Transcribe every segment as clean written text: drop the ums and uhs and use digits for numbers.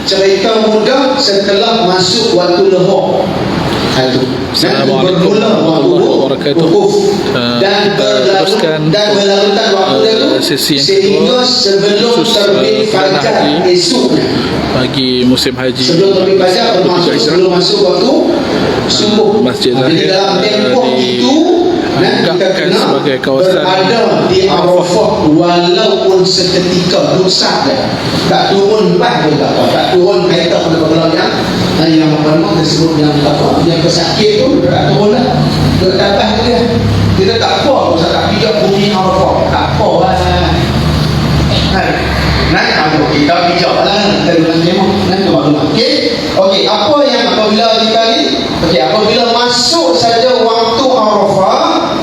cerita mudah setelah masuk waktu lohor. Itu Assalamualaikum warahmatullahi wabarakatuh. dan berlarutan waktu itu sehingga sebelum terbit fajar esoknya, bagi musim haji, sebelum terbit fajar sebelum masuk waktu subuh. Masjid Jadi dalam tempoh itu kita kena sebagai kawasan berada di Arafah walaupun seketika dosa dia. Tak turun bah juga, tak turun kaitan pada belakang yang apa disebut yang apa yang pesakit tu tak turun lah. Dia datang dia. Kita tak apa usah tak pijak bumi Arafah. Tak apa lah. Naik kalau kita pijak lah dari bulan tengok naik ke maklumat. Okey, apa yang apabila kita ni apabila masuk saja waktu Arafah,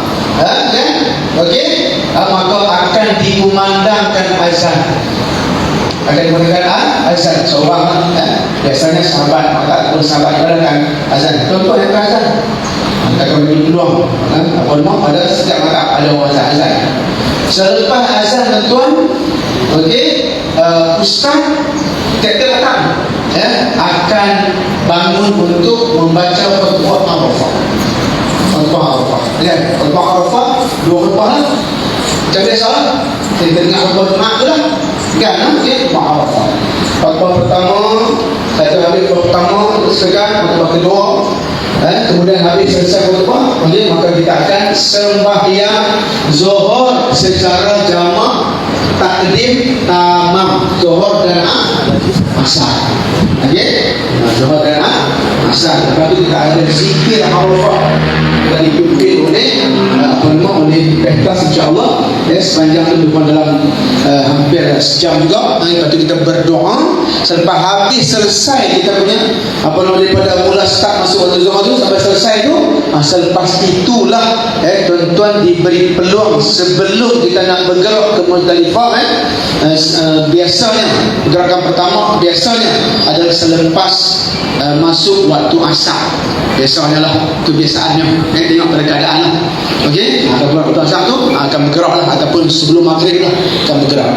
maka akan dikumandangkan azan. Akan dikumandangkan azan seorang biasanya sahabat, maka pun sahabat kan azan. Contoh yang azan. Kita akan beri peluang apa nama ada setiap mata ada azan. Selepas azan tuan, ustaz tiap-tiap datang akan bangun untuk membaca khutbah Arafah. Khutbah Arafah. Khutbah Arafah dua khutbah lah. Macam biasa lah. Kita dengar khutbah Jumaat tu lah. Khutbah Arafah. Khutbah pertama, saya habis khutbah pertama, khutbah kedua. Kemudian habis selesai khutbah, maka kita akan sembahyang Zuhur secara jamak takdim tamam. Zuhur dan asar. Zuhur dan asar. Lepas tu kita ada zikir Arafah yang dipimpin oleh Pehtas insyaAllah sepanjang itu dalam hampir sejam juga. Lepas tu kita berdoa. Selepas habis selesai kita punya daripada mula start masuk waktu Zuhur tu sampai selesai tu, selepas itulah tuan-tuan diberi peluang sebelum kita nak bergerak ke Muzdalifah. Biasanya gerakan pertama biasanya adalah selepas masuk waktu asar. Biasanya lah, kebiasaannya tengok pada keadaan lah. Ataupun waktu asar tu akan bergerak lah, ataupun sebelum maghrib lah akan bergerak.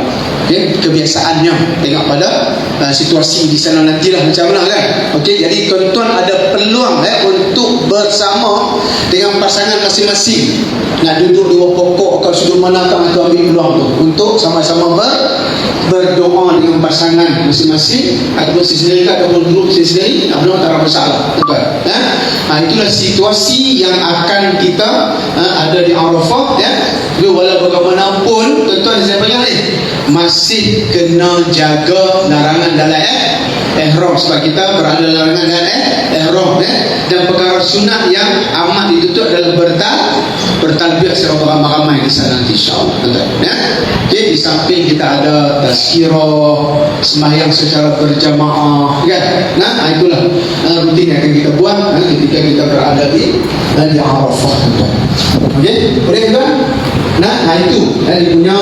Kebiasaannya tengok pada situasi di sana nantilah macam mana kan. Jadi tuan-tuan ada peluang untuk bersama dengan pasangan masing-masing, nak duduk di bawah pokok atau sudut mana kan, atau ambil peluang tu untuk sama-sama berdoa dengan pasangan masing-masing ataupun sendiri ataupun duduk sendiri, belum tak ada masalah. Itulah situasi yang akan kita ada di Arafah. Walau bagaimanapun tuan-tuan saya panggil ni masih kena jaga larangan dalam ihram, sebab kita berada larangan dalam ihram. Dan perkara sunat yang amat ditutup adalah bertalbiyah secara ramai-ramai di sana nanti insyaAllah. Di samping kita ada tazkirah, sembahyang secara berjamaah kan. Itulah rutin yang akan kita buat ketika kita berada di Arafah. Boleh kan? Itu dia punya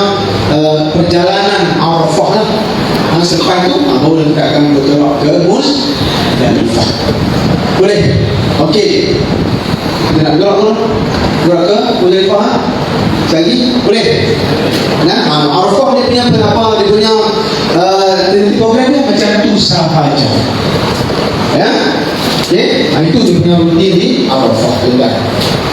perjalanan Arafah lah. Selepas itu baru kita akan bergerak ke Muzdalifah. Boleh? Kita nak bergerak ke Muzdalifah lagi? Boleh? Arafah dia punya dia punya program dia macam tu sahaja. Itu dia punya rutin di Arafah.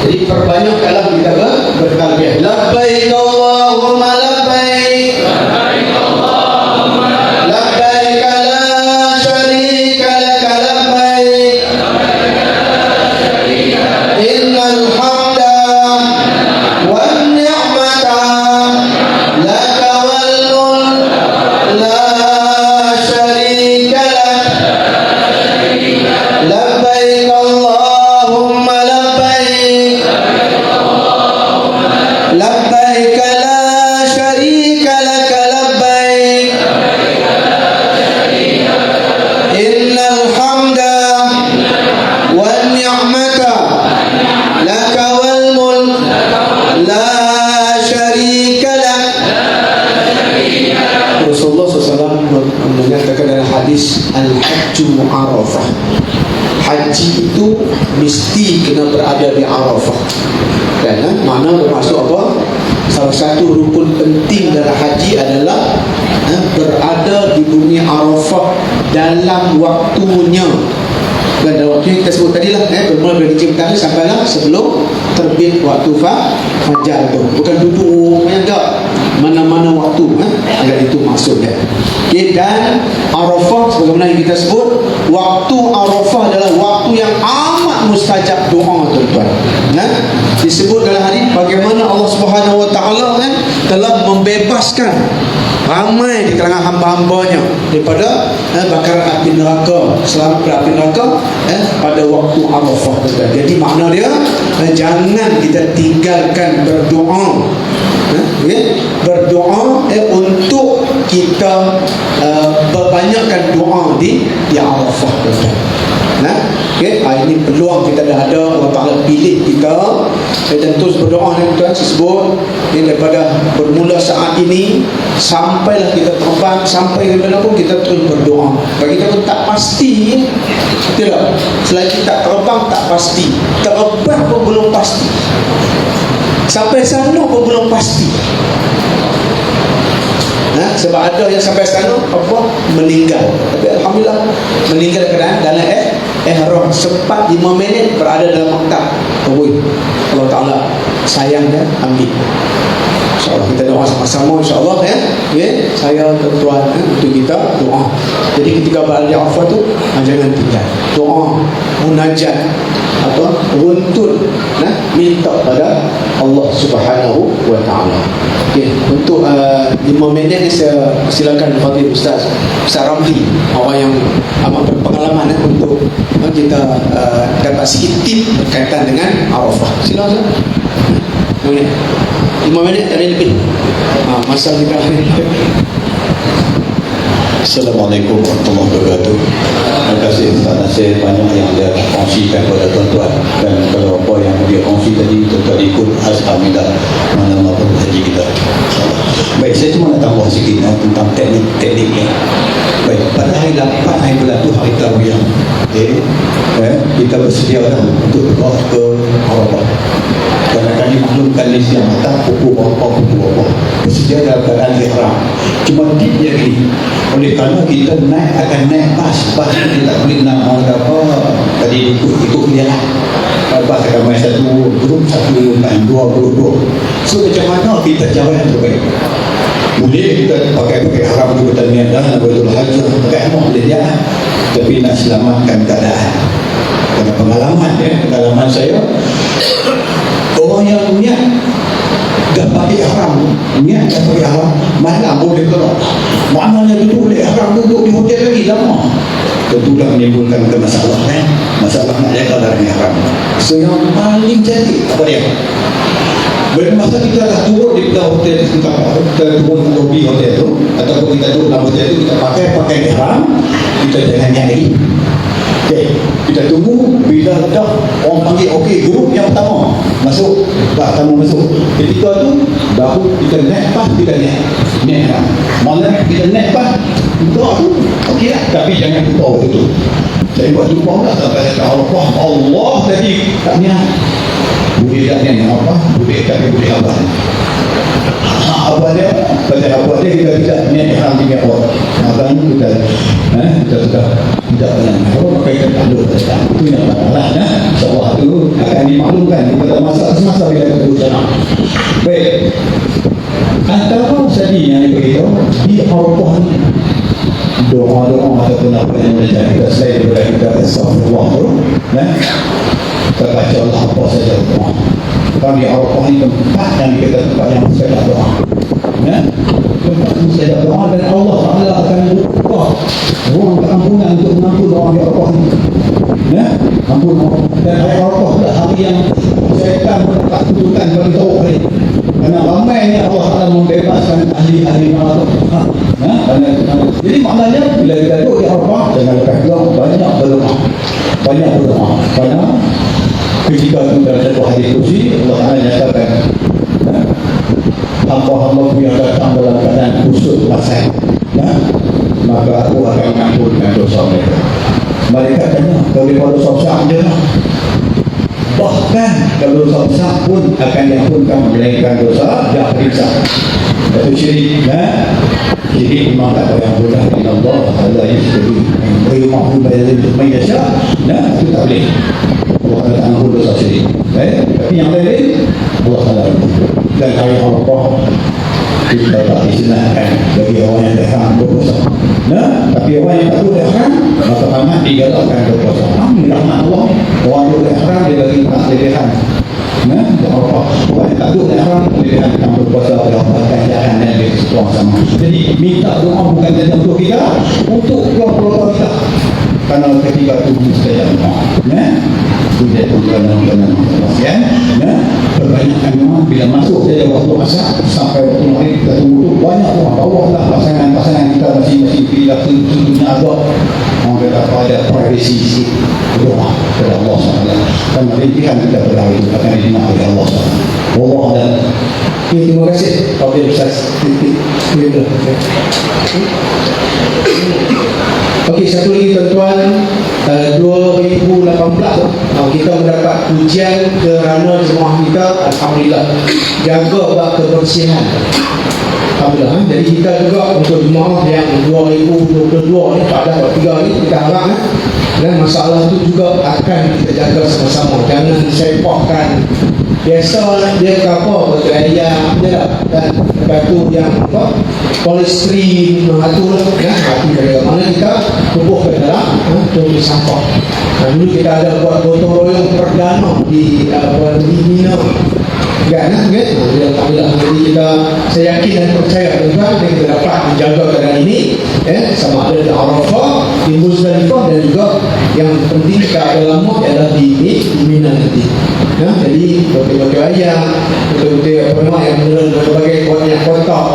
Jadi perbanyaklah kita bertalbiyah. Labbaik Allahumma labbaik. Labbaik Allahumma labbaik. Labbaik la syarika laka labbaik. Labbaik la syarika laka. Innal hamda wan ni'mata laka wal mulk la syarika lak. Labbaik Allahumma labbaik. Labbaik la syarika laka labbaik. Innal hamda wan ni'mata laka wal mulk la syarika lak. Rasulullah SAW mengatakan dalam hadis Al-Hajju Arafah, haji itu mesti kena berada di Arafah. Mana bermaksud apa? Salah satu rukun penting dalam haji adalah berada di bumi Arafah dalam waktunya. Dan dalam waktu yang kita sebut tadi lah, bermula dari jam tadi sampailah sebelum terbit waktu fajar tu. Bukan duduk enggak, mana-mana waktu ada itu maksudnya. Okay, dan Arafah sebagaimana yang kita sebut, waktu Arafah adalah waktu yang amat mustajab doa, tuan-tuan. Disebut dalam hadis bagaimana Allah Subhanahu Wa Taala telah membebaskan ramai di kalangan hamba-hambanya daripada bakaran api neraka, selamat pada api neraka pada waktu Arafah. Jadi makna dia jangan kita tinggalkan berdoa, berdoa untuk kita berbanyakkan doa di Arafah. Ini peluang kita dah ada, Allah Ta'ala pilih kita dan terus berdoa ni tuan sebut daripada bermula saat ini sampailah kita terbang sampai ke mana pun kita terus berdoa. Bagi kita pun tak pasti, betul tak? Selain kita terbang tak pasti, terbang pun belum pasti, sampai sana pun belum pasti. Sebab ada yang sampai sana meninggal, tapi alhamdulillah meninggal keadaan dalam ihram sempat 5 minit berada dalam maktab. Allah Ta'ala sayangnya ambil. InsyaAllah kita doa sama-sama, insyaAllah saya tuan-tuan untuk kita doa. Jadi ketika berada di Arafah tu jangan tinggal doa, munajat, runtut, minta pada Allah Subhanahu Wa Ta'ala. Untuk 5 minit ni saya silakan Fadil Ustaz Ramli, orang yang amat berpengalaman untuk kita dapat sikit tip berkaitan dengan Arafah. Silakan Ustaz. 5 minit tak ada lebih. Masa kita Assalamualaikum warahmatullahi wabarakatuh. Terima kasih Ustaz Nasir, banyak yang dia kongsikan kepada tuan-tuan, dan kalau apa yang dia kongsi tadi tuan-tuan ikut, alhamdulillah, mana-mana pun haji kita. Baik, saya cuma nak tambah sikit tentang tekniknya. Baik, pada hari 8 hari bulan tu hari Tarwiyah, kita bersedia untuk berdoa ke Arafah. Kadang-kadang dimaklumkan list yang datang pukul berapa bersedia dalam keadaan ihram. Cuma tipnya gini, oleh kerana kita akan naik bas kita tak boleh nak apa tadi ikut dia lah. Bas akan main satu grup, satu main dua grup. So macam mana kita cara yang terbaik? Boleh kita pakai haram tu, kita niat dah nak betul haji, pakai haram boleh dia, tapi nak selamatkan keadaan. Kerana pengalaman saya, orang yang niat dah pakai haram, niat dah pakai haram, malam boleh keluar, maknanya duduk boleh haram, duduk di hotel lagi lama, tentulah menimbulkan masalah masalah nak jaga dari haram. So yang paling jadi apa dia? Bila masa kita dah turun di hotel, kita turun di lobi hotel tu, ataupun kita duduk dalam hotel tu, kita pakai ihram, kita jangan nyari. Kita tunggu bila dah orang panggil grup yang pertama masuk, tamu masuk. Ketika tu baru kita naik pas, kita naik ihram. Malah kita naik pas, doa tu okey lah, tapi jangan lupa itu. Saya buat lupa tak sampai kata Allah tadi tak niat. Boleh tak niat apa? Boleh, tapi boleh apa? Apa dia? Pada apa dia kita tidak niat ihram 3 orang. Maka kita sudah tidak pernah. Kalau pakai kita dulu saja. Itu yang masalah. InsyaAllah itu akan dimaklumkan pada masa bila kita berusaha. Baik. Antara sedinya yang beritahu di Arafah ni, doa-doa ataupun apa yang menjadi kita selain daripada kita astagfirullah tu, kita baca Allah apa saja doa. Kami Arafah ni tempat yang kita tempat yang mustajab doa. Tempat mustajab doa, dan Allah Ta'ala akan buka ruang keampunan untuk mengampun doa di Arafah ni. Ampun Allah. Dan hari Arafah adalah hari yang syaitan mendapat tuntutan bagi tahu hari. Kerana ramainya Allah Ta'ala membebaskan ahli-ahli neraka. Jadi maknanya bila kita duduk di Arafah, jangan lepas doa, banyak berdoa. Kerana ketika dalam satu hadis kursi, Allah Ta'ala nyatakan hamba-hamba yang datang dalam keadaan kusut pasal, maka aku akan mengampunkan dosa mereka. Mereka tanya, kalau dia dosa besar je lah. Bahkan kalau dosa besar pun akan diampunkan, melainkan dosa yang periksa. Itu syirik. Syirik memang tak ada yang mudah. Allah Allah yusyrik. ويمحو من يشاء nah itu tak boleh Allah Ta'ala ampun dosa syirik tapi yang lain Allah Ta'ala dan hari Allah kita tak disenangkan bagi orang yang datang berpuasa tapi orang yang tak boleh haram maka amat digalakkan berpuasa rahmat Allah orang boleh haram dia bagi tak pilihan orang yang tak boleh haram pilihan akan berpuasa berapa jalan dan bersetuang sama jadi minta doa bukan saja untuk kita untuk keluarga kita karena ketika tubuh saya sudah tujuan-tujuan ya perbanyakkan memang bila masuk saja waktu asar sampai waktu maghrib kita tunggu banyak orang bawalah pasangan-pasangan kita masing-masing pilih tentunya agak orang kata ada privacy sikit berdoa kepada Allah SWT dan rintihan kita berdoa itu akan diterima oleh Allah SWT Allah dan terima kasih Fadil Ustaz Okey, satu lagi tuan-tuan 2018 kita mendapat pujian kerana jemaah kita Alhamdulillah jaga bab kebersihan Alhamdulillah jadi kita juga untuk jemaah yang 2022 ni pada 3 ni kita harap dan masalah itu juga akan kita jaga sama-sama jangan sepakkan biasa dia kapal batu ayam je lah dan batu yang polistrin itu lah hati dari mana kita tubuh ke dalam tubuh sampah dulu kita ada buat gotong royong perdana di Mina kan Alhamdulillah jadi kita saya yakin dan percaya tuan kita dapat menjaga keadaan ini sama ada di Arafah di Muzdalifah dan juga yang penting kita ada lama adalah di Mina nanti jadi betul-betul ayam betul-betul apa nama yang berbagai kotak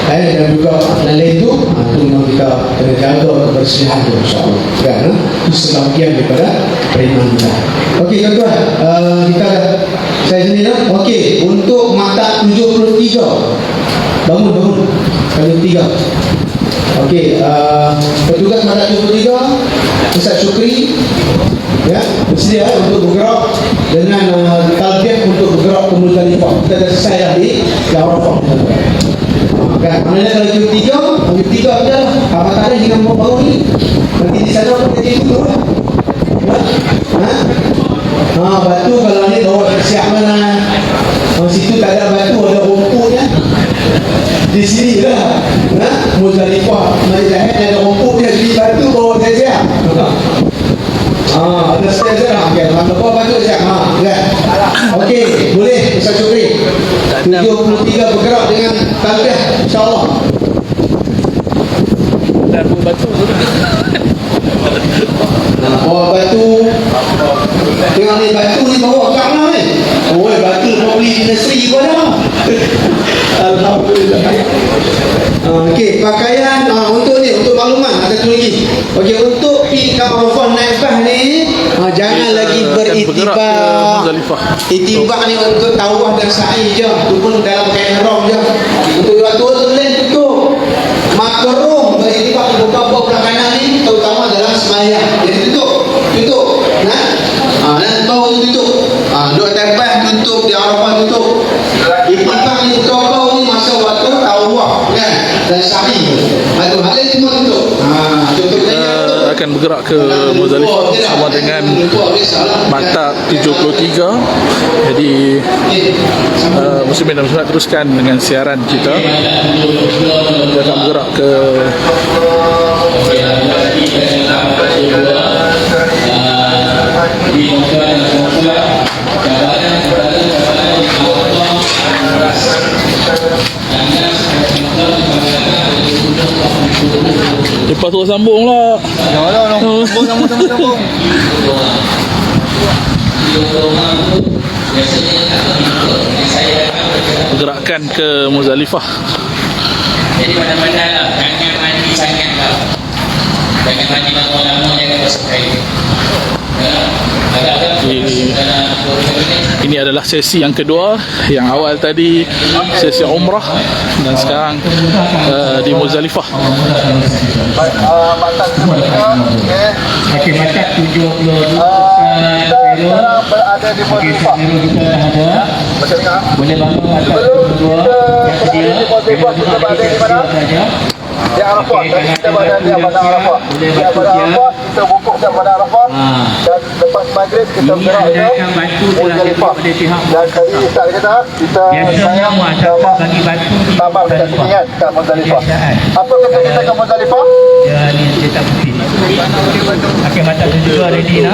dan juga lain itu memang kita kena jaga kebersihan itu insyaAllah kan itu sebahagian daripada periman kita okey tuan-tuan kita dah saya sendiri dah okey untuk mata 73 bangun kali 3 okey petugas mata 73 Ustaz Syukri bersedia untuk bergerak dengan talbiyah untuk bergerak ke Muzdalifah kita dah selesai dah di Arafah kan maknanya kalau jam 3 je lah matahari jangan mau bangun ni nanti di sana pun kerja itu lah batu kalau ni bawa siap mana situ tak ada batu ada rumputnya di sini lah Muzdalifah Majid ada rumputnya di batu bawa siap ada stairs lah okay. Lepas batu siap kan okey boleh Ustaz Syukri 73 bergerak dengan talbiyah insyaAllah dan batu bawa batu tengok ni batu ni bawa kat mana ni batu mau beli di nursery pun ada Alhamdulillah okey pakaian untuk ni untuk makluman ada tu lagi okey untuk pergi ke Arafah naik bas ni jangan lagi beritibak itibak ni untuk tawaf dan sa'i je tu pun dalam kain ihram je untuk waktu tu lain tutup makruh beritibak di beberapa belah kanan ni terutama dalam sembahyang jadi tutup dan bau tu tutup duduk atas bas tutup di Arafah tutup itibak ni kau ni masa waktu tawaf kan dan sa'i tu halal semua tutup akan bergerak ke Muzdalifah sama dengan mata 73 jadi muslimin dan muslimat teruskan dengan siaran kita dia akan bergerak ke lepas tu sambung lah sambung pergerakan ke Muzdalifah jadi mana-mana lah jangan mandi sangat lah jangan mandi lama-lama jangan masuk air ini adalah sesi yang kedua yang awal tadi sesi umrah dan sekarang di Muzdalifah okey matak 72 berada di Muzdalifah kita ada boleh bangun matak 72 yang sedia kita berada di mana Di Arafah. Tadi kita pada dia pada Arafah. Dia pada Arafah, kita bukuk dia pada Arafah. Dan lepas maghrib kita bergerak ke Muzdalifah. Dan tadi Ustaz kata kita sayang tambah dekat sini kan, kat Muzdalifah. Apa kata kita ke Muzdalifah?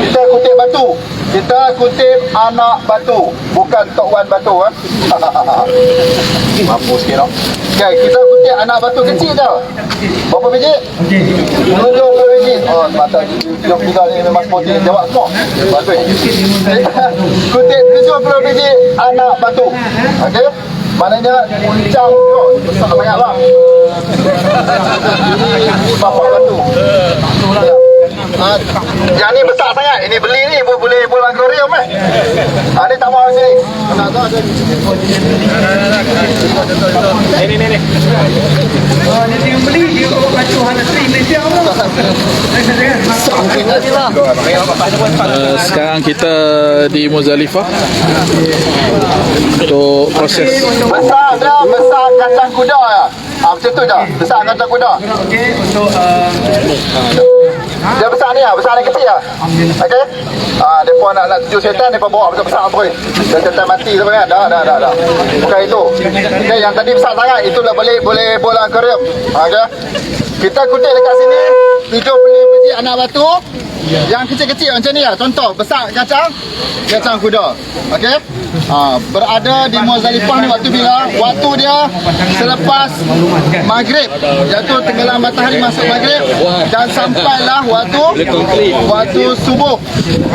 Kita kutip batu. Kita kutip anak batu, bukan Tok Wan batu kan. Mampu sikit tau. Okay, kita kutip anak batu kecil tau. Berapa biji? 70 biji. Oh, mata jom kita ni memang sporting jawab semua. Bagus. Kutip 70 biji anak batu. Okey. Maknanya uncang tu besar sangat lah. Bapak batu. Yang ni besar sangat. Ini beli ni boleh akuarium eh. Ada tak mau sini. Ini. Oh, nanti yang beli dia bawa baju Hanasri Malaysia apa? Sekarang kita di Muzdalifah untuk proses. Besar kacang kuda ya. Macam tu dah. Besar kacang kuda. Okey, untuk Dia besar ni lah, besar ni kecil lah. Okey. Mereka nak tuju setan, mereka bawa besar-besar terus. Dia setan mati tu kan. Dah. Bukan itu. Okay, yang tadi besar sangat, itulah boleh bola akuarium. Okey. Kita kutip dekat sini 70 biji anak batu. Yang kecil-kecil macam ni lah. Contoh, besar kacang kuda. Okey. Berada di Muzdalifah ni waktu bila? Waktu dia selepas maghrib. Iaitu tenggelam matahari masuk maghrib. Dan sampailah waktu subuh.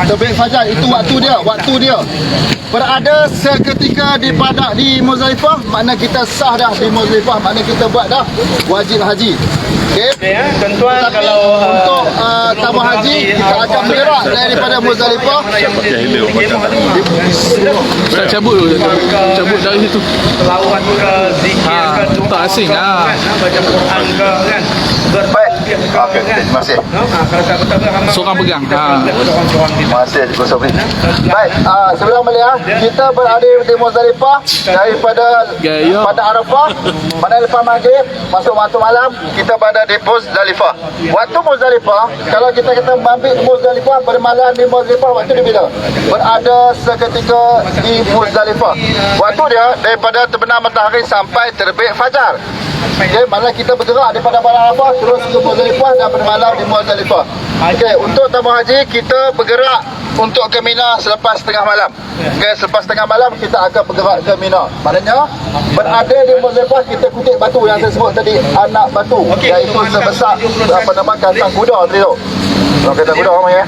Terbit fajar. Itu waktu dia. Berada seketika di padak di Muzdalifah. Makna kita sah dah di Muzdalifah. Makna kita buat dah wajib haji. Okey. tuan-tuan kalau untuk tamu haji kita akan bergerak daripada Muzdalifah. Ustaz cabut dari situ. Selawat ke zikir ke doa tak asing ke, kan, baca Quran ke kan. Baik. Okey, terima kasih. Kalau tak betul ke hamba Seorang pegang. Seorang Terima kasih Gus Sofi. Baik, sebelum melihat kita berada di Muzdalifah daripada pada Arafah pada lepas maghrib masuk waktu malam kita berada di Muzdalifah. Waktu Muzdalifah kalau kita kata mabit Muzdalifah bermalam di Muzdalifah waktu dia bila? Berada seketika di Muzdalifah. Waktu dia daripada terbenam matahari sampai terbit fajar. Okey, mana kita bergerak daripada Arafah terus ke Muzdalifah dan bermalam di Muzdalifah. Okey, untuk tamu haji kita bergerak untuk ke Mina selepas tengah malam. Okey, selepas tengah malam kita akan bergerak ke Mina. Maknanya berada di Muzdalifah kita kutip batu yang saya sebut tadi, anak batu, iaitu sebesar apa nama kacang kuda tadi tu. Kalau kata kuda orang ya.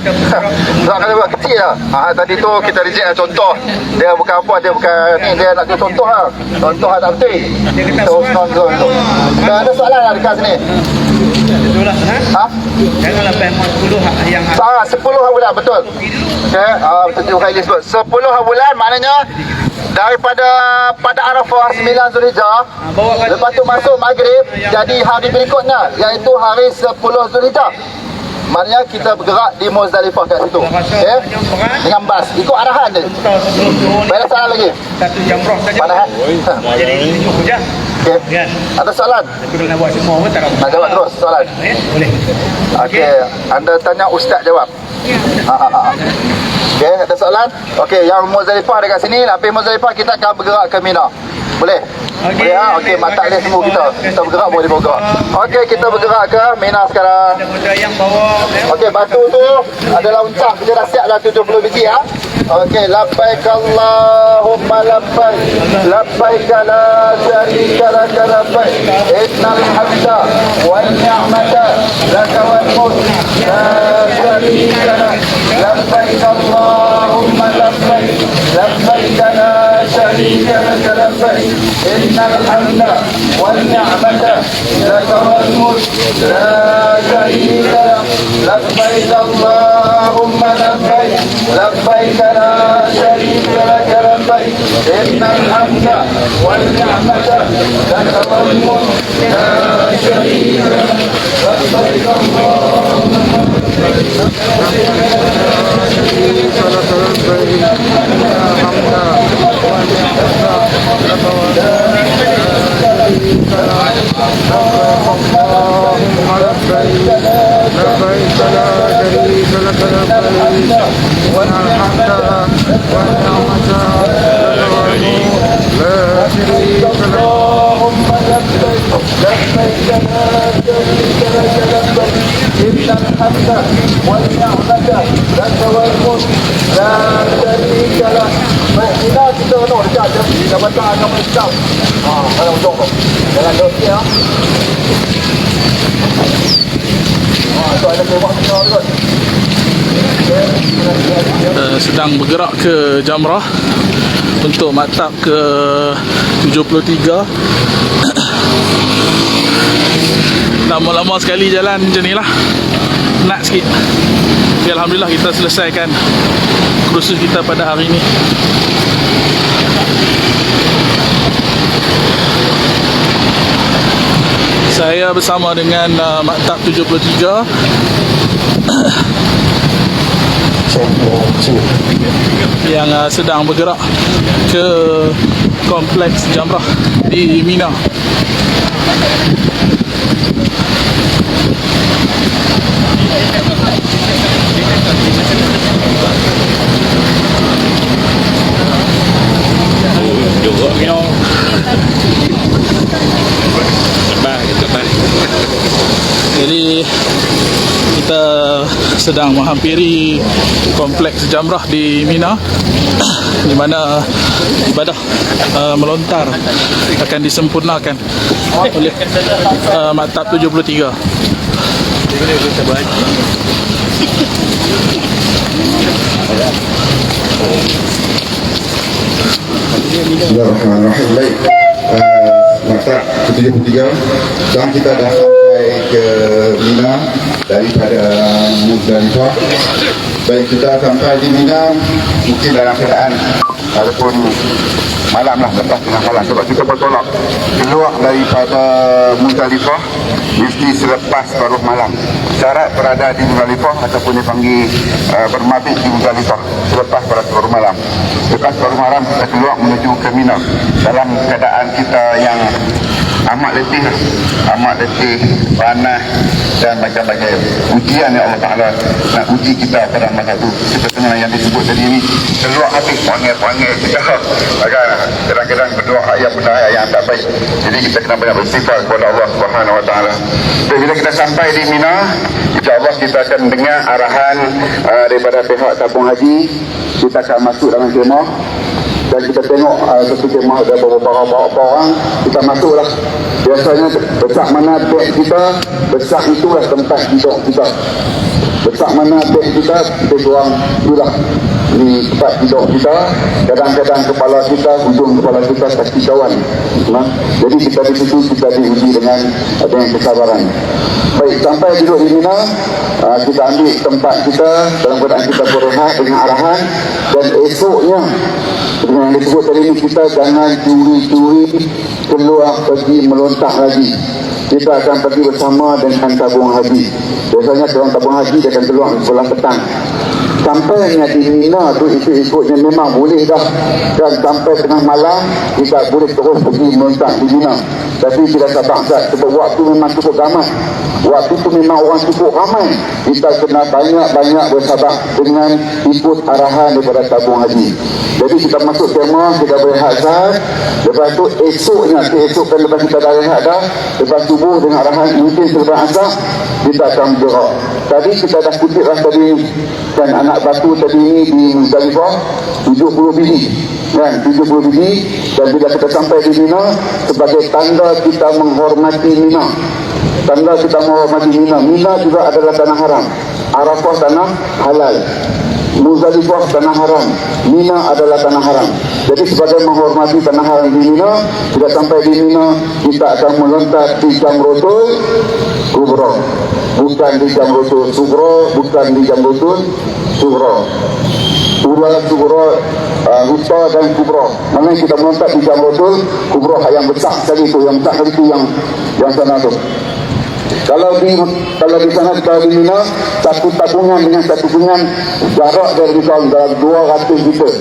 Tak kata buat kecil lah. Tadi tu kita reject contoh. Dia bukan apa, dia bukan ni, dia nak contoh lah. Contoh lah tak betul. Kita usnah tu. Ada soalan lah dekat sini. itulah jangan sampai 10 yang 10 bulan betul. Okey, betul Khairi sebut 10 bulan maknanya daripada pada Arafah 9 Zulhijjah lepas tu masuk maghrib jadi hari berikutnya iaitu hari 10 Zulhijjah. Maknanya kita bergerak di Muzdalifah kat situ. Okey. Dengan bas ikut arahan je. Baiklah salah lagi. satu jamrah saja. Mana Jadi 7 je. Okey. Kan. Ada soalan? Tapi kalau nak buat semua pun tak apa. Nak jawab terus soalan. Boleh. Okey, anda tanya ustaz jawab. Okey, ada soalan? Okey, yang Muzdalifah dekat sini, lepas Muzdalifah kita akan bergerak ke Mina. Boleh? Boleh ha? Okey, mak taklis semua kita bergerak boleh bergerak. Okey, kita bergerak ke Mina sekarang. Ada yang bawa Okey, batu tu adalah uncang. Kita dah siap dah 70 biji ya. Okey, labbaik Allahumma labbaik. Labbaik la syarika lak labbaik. Innal hamda wan ni'mata lak wal mulk la syarika lak. Labbaik Allahumma labbaik. Labbaik la syarika lak labbaik. Innal hamda wan ni'mata lak wal mulk la syarika lak. Labbaik Allahumma labbaik. Labbaik لا شريك لك لبيك إن الحمد والنعمة لك والملك لا شريك لك لبيك اللهم لا شريك لك Sedang bergerak ke Jamrah untuk maktab ke 73. Lama-lama sekali jalan macam ni lah, penat sikit. Tapi Alhamdulillah kita selesaikan kursus kita pada hari ini. Saya bersama dengan maktab 73 yang sedang bergerak ke kompleks Jamrah di Mina. Jadi kita sedang menghampiri kompleks Jamrah di Mina, di mana ibadah melontar akan disempurnakan oleh maktab 73. Bismillahirrahmanirrahim. Baik, maktab 73 sekarang kita dah sampai ke Mina daripada Muzdalifah. Baik, kita sampai di Mina mungkin dalam keadaan ataupun malam lah, lepas tengah malam, sebab kita bertolak keluar daripada Muzdalifah mesti selepas baruh malam. Syarat berada di Muzdalifah ataupun dipanggil bermabit di Muzdalifah selepas baruh malam. Lepas baruh malam kita keluar menuju ke Mina dalam keadaan kita yang amat letih, panas dan macam-macam ujian yang Allah Ta'ala nak uji kita pada masa itu. Seperti yang disebut tadi ini, keluar hati panggil kita kadang-kadang berdoa ayat benda yang tak baik. Jadi kita kena banyak bersifat kepada Allah Subhanahu Wa Ta'ala. Jadi bila kita sampai di Mina, insya-Allah kita akan dengar arahan daripada pihak tabung haji. Kita akan masuk dalam kemah dan kita tengok satu kemah ada beberapa orang. Kita masuklah. Biasanya besar mana beg kita, besar itulah tempat duduk kita. Besar mana beg kita orang itulah di tempat duduk kita. Kadang-kadang kepala kita, ujung kepala kita kaki kawan. Jadi kita di situ kita diuji dengan kesabaran. Baik, sampai duduk di Mina, kita ambil tempat kita dalam keadaan kita berehat dengan arahan. Dan esoknya dengan yang disebut tadi ini, kita jangan curi-curi keluar pergi melontar lagi. Kita akan pergi bersama dengan tabung haji. Biasanya orang tabung haji dia akan keluar sebelah petang. Sampainya di Mina tu ikut-ikutnya memang boleh dah. Dan sampai tengah malam kita boleh terus pergi melontar di Mina. Tapi tidak sabar sebab waktu memang cukup ramai. Waktu tu memang orang cukup ramai. Kita kena banyak-banyak bersabar dengan ikut arahan daripada tabung haji. Jadi kita masuk kemah, kita berehat sahar. Lepas tu esoknya, keesokan lepas kita dah rehat dah, lepas subuh dengan arahan mungkin selepas asar, kita akan bergerak. Tadi kita dah kutip lah tadi, dan anak batu tadi ni di Muzdalifah 70 biji. Kan, 70 biji. Dan bila kita sampai di Mina, sebagai tanda kita menghormati Mina. Tanda kita menghormati Mina. Mina juga adalah tanah haram. Arafah tanah halal. Muzdalifah tanah haram. Mina adalah tanah haram. Jadi sebagai menghormati tanah haram di Mina, kita sampai di Mina, kita akan melontar di Jamratul Kubra. Bukan di Jamratul Sughra, bukan di Jamratul Sughra. Ula Sughra, Wusta dan Kubra. Mana kita melontar di Jamratul Kubra yang besar sekali itu, yang besar sekali itu yang sana tu. Kalau di sana kita di Mina, satu tabungan dengan satu tabungan jarak dari dalam 200 meter.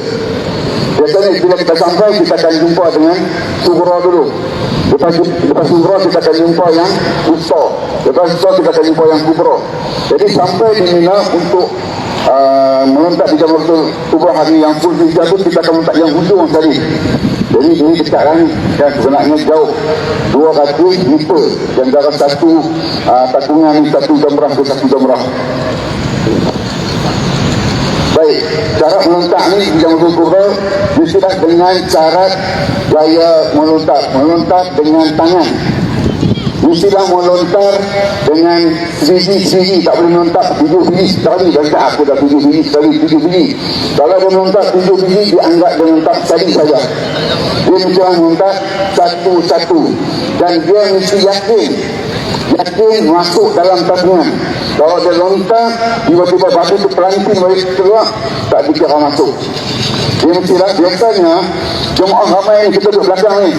Biasanya bila kita sampai, kita akan jumpa dengan Sughra dulu. Lepas Sughra kita akan jumpa yang Wusta. Lepas Wusta kita akan jumpa yang Kubra. Jadi sampai di Mina untuk melontak di jamrah kubra hari yang full hijau tu kita akan melontak yang hujung sekali. Jadi ini dekat kan, dan sebenarnya jauh 200 meter dan antara satu takungan ni satu jamrah ke satu jamrah. Baik, cara melontak ni di jamrah kubra mestilah dengan syarat gaya melontar dengan tangan. Mestilah melontar dengan biji-biji, tak boleh melontar 7 biji sekali. Dan tak aku dah 7 biji sekali, 7 biji. Kalau dia melontar 7 biji, dianggap dia melontar sekali saja. Dia mesti melontar satu-satu. Dan dia mesti yakin masuk dalam takungan. Kalau dia lontar, tiba-tiba batu tu pelanting balik keluar, tak dikira masuk. Dia mestilah, biasanya jemaah ramai ni kita duduk belakang ni.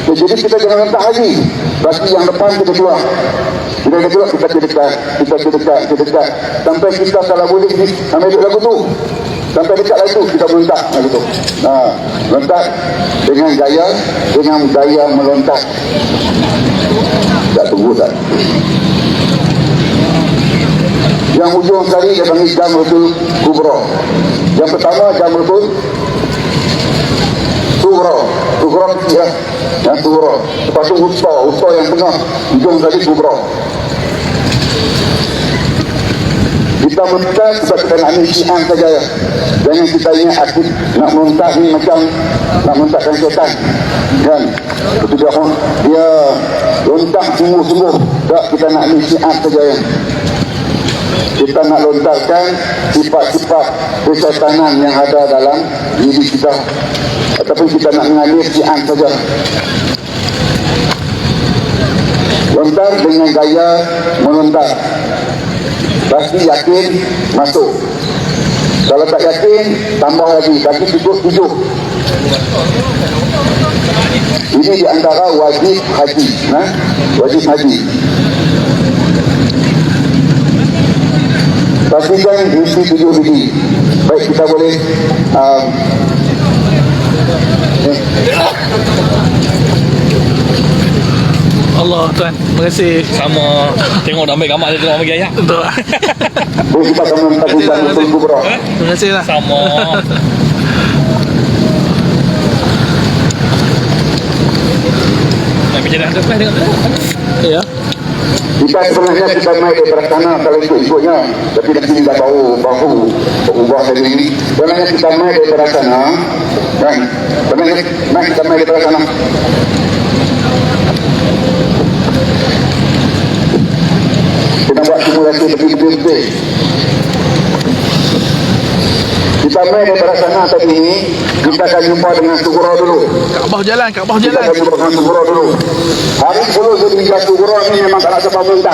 Jadi kita jangan lontar lagi. Bagi yang depan kita keluar. Kita keluar, kita dekat. Sampai kita kalau boleh sampai duduk lagu tu. Sampai dekat lagu tu, kita melontar lagu tu. Melontar dengan gaya melontar. Tak tunggu tak. Yang hujung sekali dia panggil Jamratul Kubra. Yang pertama Jamratul Kubra kecil lah. Yang Kubra. Lepas tu Usta yang tengah. Hujung sekali Kubra. Kita melontar sebab kita nak ambil syi'an saja ya. Jangan kita ingat aku nak melontar ni macam nak melontarkan syaitan kan. Ketika dia lontar sungguh-sungguh, tak, kita nak ambil syi'an saja ya. Kita nak lontarkan sifat-sifat kesyatanan yang ada dalam diri kita, ataupun kita nak mengambil syi'an saja. Lontar dengan gaya melontar. Pasti yakin masuk. Kalau tak yakin, tambah lagi. Bagi cukup 7. Ini di antara wajib haji. Wajib haji. Pastikan mesti 7 biji. Baik, kita boleh Allah Tuan, terima kasih. Sama tengok dah ambil gambar dia tengok bagi ayah. Betul. boleh kita akan melakukan Jamratul Kubra. Terima kasih lah. Sama. Nak bincang dah lepas tengok. Ya. Kita sebenarnya kita main daripada sana kalau ikut-ikutnya, tapi di sini dah tahu bahu ubah dari ini. Sebenarnya kita main daripada sana kan. Sebenarnya kita main daripada sana. Kita buat simulasi betul-betul. Kita main daripada sana tadi ini, kita akan jumpa dengan Sugura dulu. Kaabah jalan. Kita akan jumpa dengan Sugura dulu. Hari 10 Zulhijjah Sugura ni memang tak nak sebab mentah.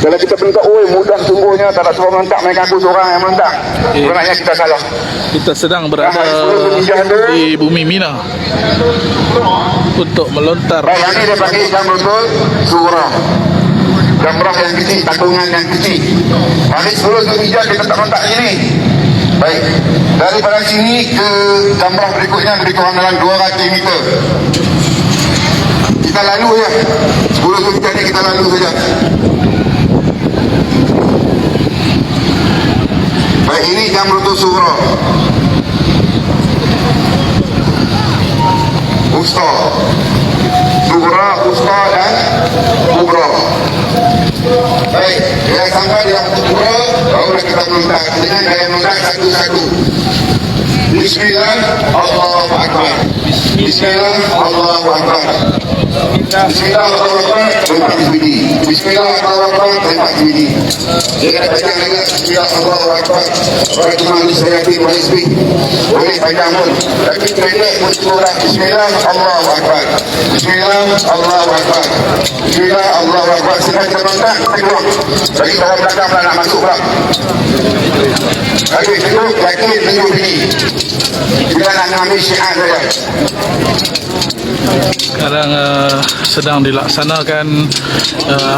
Kalau kita bentuk, mudah sungguhnya, tak nak sebab mentah, mereka aku seorang yang mentah. Sebenarnya kita salah. Kita sedang berada di bumi Mina untuk melontar. Baik, yang ni dia panggil Jamratul Sugura. Jamrah yang kecil, takungan yang kecil. Hari 10 Zulhijjah kita tak lontak ini. Baik, daripada sini ke jamrah berikutnya lebih kurang dalam 200 meter. Kita lalu ya. 10 Zulhijjah ni kita lalu saja. Baik, ini Jamratul Sugura. Usta, Sugura, Usta dan Kubra. Baik, bila sampai di Jamratul Kubra, barulah kita melontar dengan gaya melontar satu-satu. Bismillah, Allahu Akbar. Bismillah, Allahu Akbar. Bismillah, Allahu Akbar, tempat biji. Bismillah, Allahu Akbar, tempat biji. Jangan panjang lagi. Bismillah, Allahu Akbar. Orang cuma ini saya yakin wajib. Boleh panjang pun, tapi pendek pun kurang. Bismillah, Allahu Akbar. Bismillah, Allahu Akbar. Bismillah, Allahu Akbar. Siapa kita melontar, kita keluar. Bagi orang belakang pula nak masuk pula. Lagi cukup, yakin, tunjuk biji. Kita nak ambil syi'an saja. Sekarang sedang dilaksanakan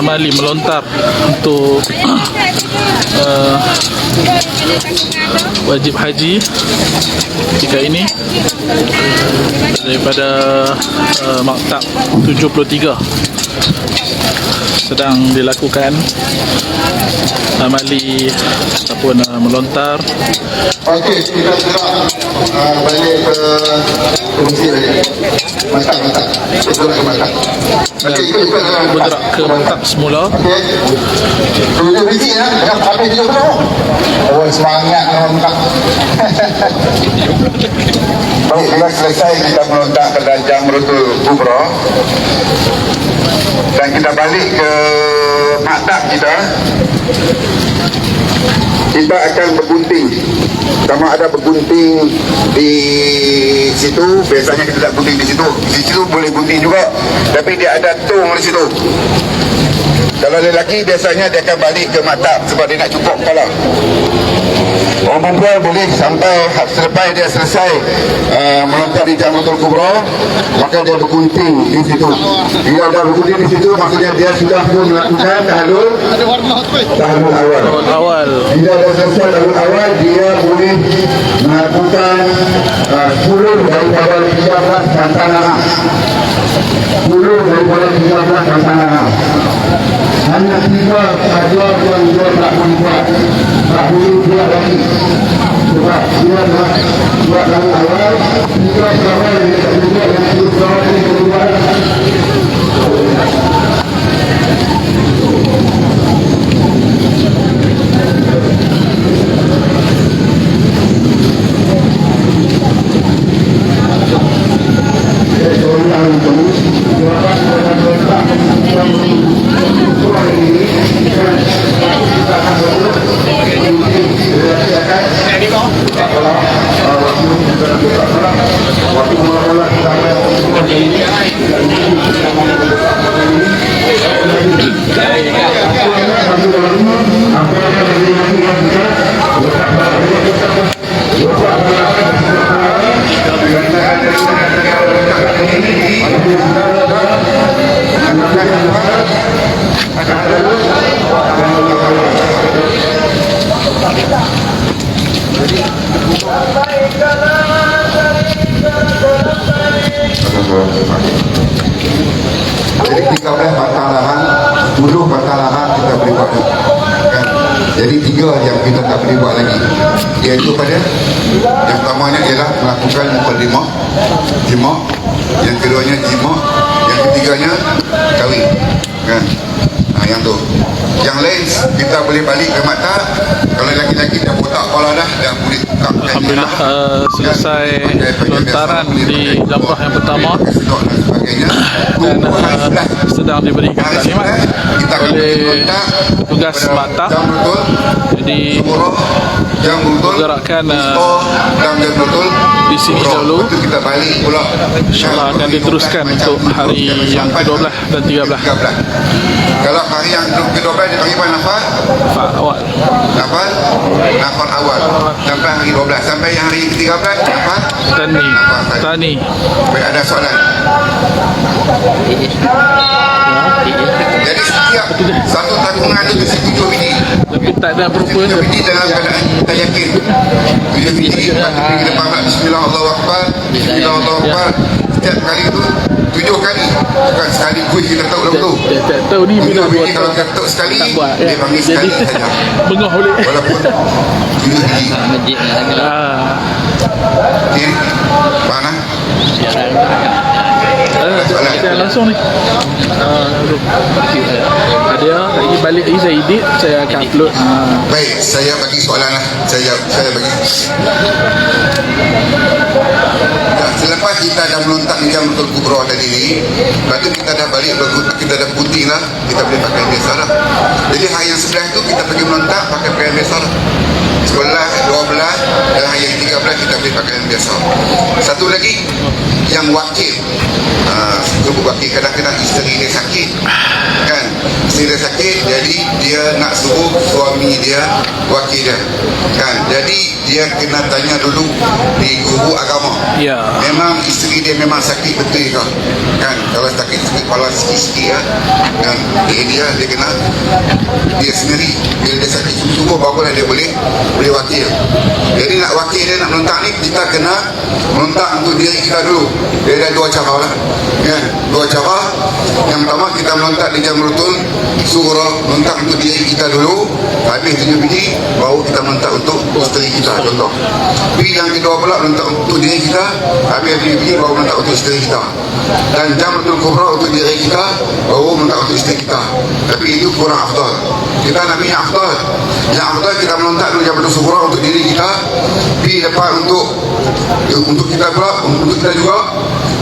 amali melontar untuk wajib haji ketika ini daripada maktab 73. sedang dilakukan amali ataupun melontar. Okey, kita gerak balik ke fungsi lagi. Mantap. Ikut ke mantap. Okey, ikut Bergerak ke mantap semula. Okey. Tujuh biji ya. Dah habis 70. Oh, semangat melontak. Baik, bila selesai kita melontak ke Jamratul Kubra dan kita balik ke maktab kita akan bergunting. Sama ada bergunting di situ, biasanya kita tak gunting di situ. Di situ boleh gunting juga, tapi dia ada tung di situ. Kalau lelaki biasanya dia akan balik ke maktab sebab dia nak cukup kepala. Orang perempuan boleh sampai selepas dia selesai melontar di Jamratul Kubra, maka dia bergunting di situ. Dia dah bergunting di situ, maksudnya dia sudah pun melakukan tahlul awal. Bila dah selesai tahlul awal, dia boleh melakukan 10 daripada 13 tantangan. 10 daripada 13 tantangan. Hanya 3 saja yang dia tak boleh buat. Tak boleh buat lagi. Sebab dia nak buat dalam awal, 3 awal yang dia tak boleh buat, yang 10 awal yang dia boleh buat. Jadi 13 batang lahan, 10 batang lahan kita boleh buat kan? Jadi 3 yang kita tak boleh buat lagi, iaitu pada yang pertamanya ialah melakukan mukadimah jima', yang keduanya jima', yang ketiganya kahwin kan? Yang tu. Yang lain kita boleh balik ke maktab. Kalau lelaki-lelaki dah botak kepala dah boleh tukar. Alhamdulillah selesai lontaran di jamrah yang pertama dan sedang diberikan taklimat oleh tugas maktab. Jadi pergerakan di sini dahulu, InsyaAllah akan diteruskan untuk hari yang ke-12 dan 13. Kalau hari yang ke-12 dipanggil apa? Nafal? Awal. Nafal awal. Sampai hari 12. Sampai hari ke-13 nafal? Tani. Baik, ada soalan? Jadi setiap satu tanggungan itu mesti 7 biji. Tapi tak ada apa-apa. 7 biji dalam keadaan kita yakin. 7 biji. Lepas nak bismillah Allahu Akbar. Bismillah Allahu Akbar. Setiap kali itu 7 kali. Bukan sekali kuih kita tahu betul. Tak tahu ni bila buat. Kalau ketuk sekali, tak buat. dia panggil sekali saja. Bengah boleh. Walaupun 7 biji. Okey. Mana? Kita langsung ni. Ada lagi balik lagi saya edit, saya akan upload. Baik, saya bagi soalan lah. Saya bagi. Selepas kita dah melontak di Jamratul Kubra tadi ni, lepas tu kita dah balik, kita dah putih lah, kita boleh pakai biasa lah. Jadi hari yang 11 tu kita pergi melontak pakai pakaian biasa lah. 11, 12 dan hari yang 13 kita boleh pakai yang biasa. Satu lagi yang wakil, wakil kadang-kadang isteri dia sakit kan, isteri dia sakit, jadi dia nak suruh suami dia wakil dia kan. Jadi dia kena tanya dulu di guru agama. Ya. Memang isteri dia memang sakit betul ke? Kan kalau sakit kepala sikit-sikit ya. Kan dia kena dia sendiri bila dia sakit sungguh-sungguh barulah dia boleh wakil. Jadi nak wakil dia nak melontak ni kita kena melontak untuk diri kita dulu. Dia ada dua cara lah. Kan? Dua cara. Yang pertama kita melontak di Jamratul Sughra, melontak untuk diri kita dulu. Habis 7 biji baru kita melontak untuk isteri kita, contoh. Tapi yang kedua pula melontak untuk diri kita, habis 7 biji baru melontak untuk isteri kita. Dan Jamratul Kubra untuk diri kita, baru melontak untuk isteri kita. Tapi itu kurang afdal. Kita nak minyak afdal. Yang afdal kita melontak dulu Jamratul Sughra untuk diri kita, tapi lepas untuk kita pula, untuk kita juga,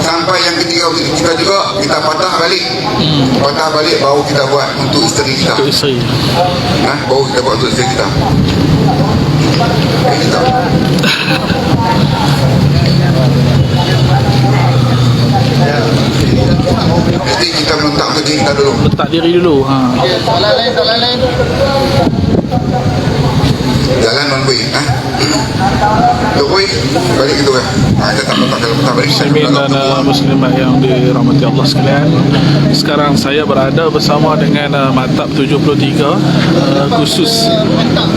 sampai yang ketiga untuk kita juga, kita patah balik. Patah balik baru kita buat untuk isteri kita. Untuk isteri. Baru kita buat untuk isteri kita. Kita. Jadi kita melontak untuk diri kita dulu. Letak diri dulu. Soalan lain. Jalan non boy, Tok boy, balik gitu kan? Kita tak balik. Muslimin dan muslimat yang dirahmati Allah sekalian, sekarang saya berada bersama dengan Maktab 73 khusus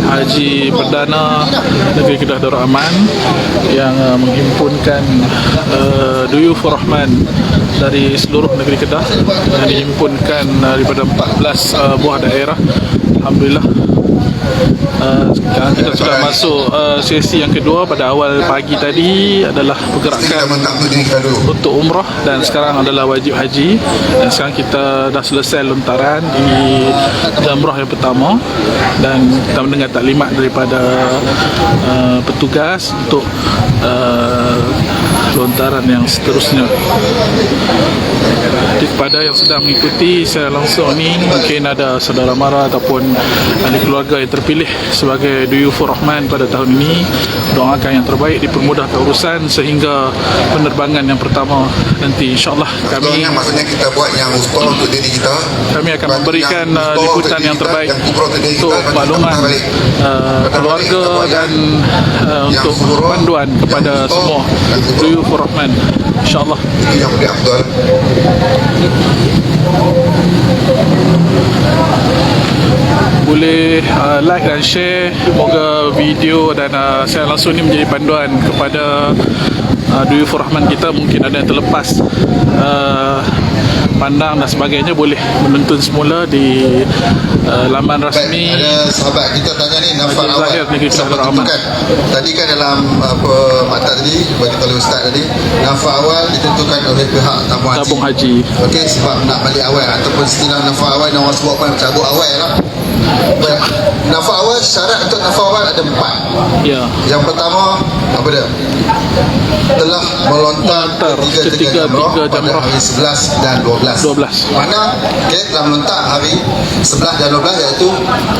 Haji Perdana Negeri Kedah Darul Aman yang menghimpunkan Duyufur Rahman dari seluruh negeri Kedah, yang dihimpunkan daripada 14 buah daerah. Alhamdulillah. Sekarang kita sudah masuk sesi yang kedua. Pada awal pagi tadi adalah pergerakan untuk umrah dan sekarang adalah wajib haji, dan sekarang kita dah selesai lontaran di jamrah yang pertama dan kita mendengar taklimat daripada petugas untuk lontaran yang seterusnya. Jadi kepada yang sedang mengikuti saya langsung ni, mungkin ada saudara mara ataupun ahli keluarga yang terpilih sebagai Duyufur Rahman pada tahun ini, doakan yang terbaik, dipermudahkan urusan sehingga penerbangan yang pertama nanti insyaAllah kami, maksudnya kita buat yang usta untuk diri kita, kami akan memberikan liputan yang terbaik untuk makluman keluarga dan untuk panduan kepada semua Duyufur Rahman insyaAllah. Yang lebih afdal. Boleh like dan share, moga video dan saya langsung ni menjadi panduan kepada Duyufur Rahman kita. Mungkin ada yang terlepas pandang dan sebagainya, boleh menonton semula di laman rasmi. Ada sahabat kita tanya ni, nafal awal siapa tentukan? Tadi kan dalam mata tadi bagi oleh ustaz tadi, nafal awal ditentukan oleh pihak tabung haji. Okey, sebab nak balik awal ataupun istilah nafal awal yang orang sebut apa, cabut awal lah. Nafal awal, syarat untuk nafal awal ada 4. Ya. Yang pertama apa dia? Telah melontar ketiga jamrah pada hari 11 dan 12. Mana telah melontar hari 11 dan 12, iaitu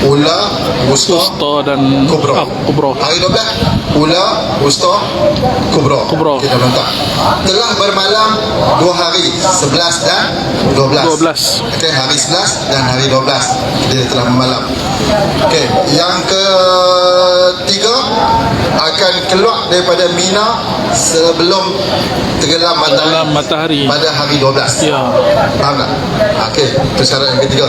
Ula, Wusta dan Kubra. Hari 12 Ula, Wusta, Kubra. Kita melontar. Telah bermalam 2 hari, 11 dan 12. Okey, hari 11 dan hari 12 dia telah bermalam. Okey, yang ketiga akan keluar daripada Mina sebelum tenggelam matahari pada hari 12. Ya. Faham tak? Okey, itu syarat yang ketiga.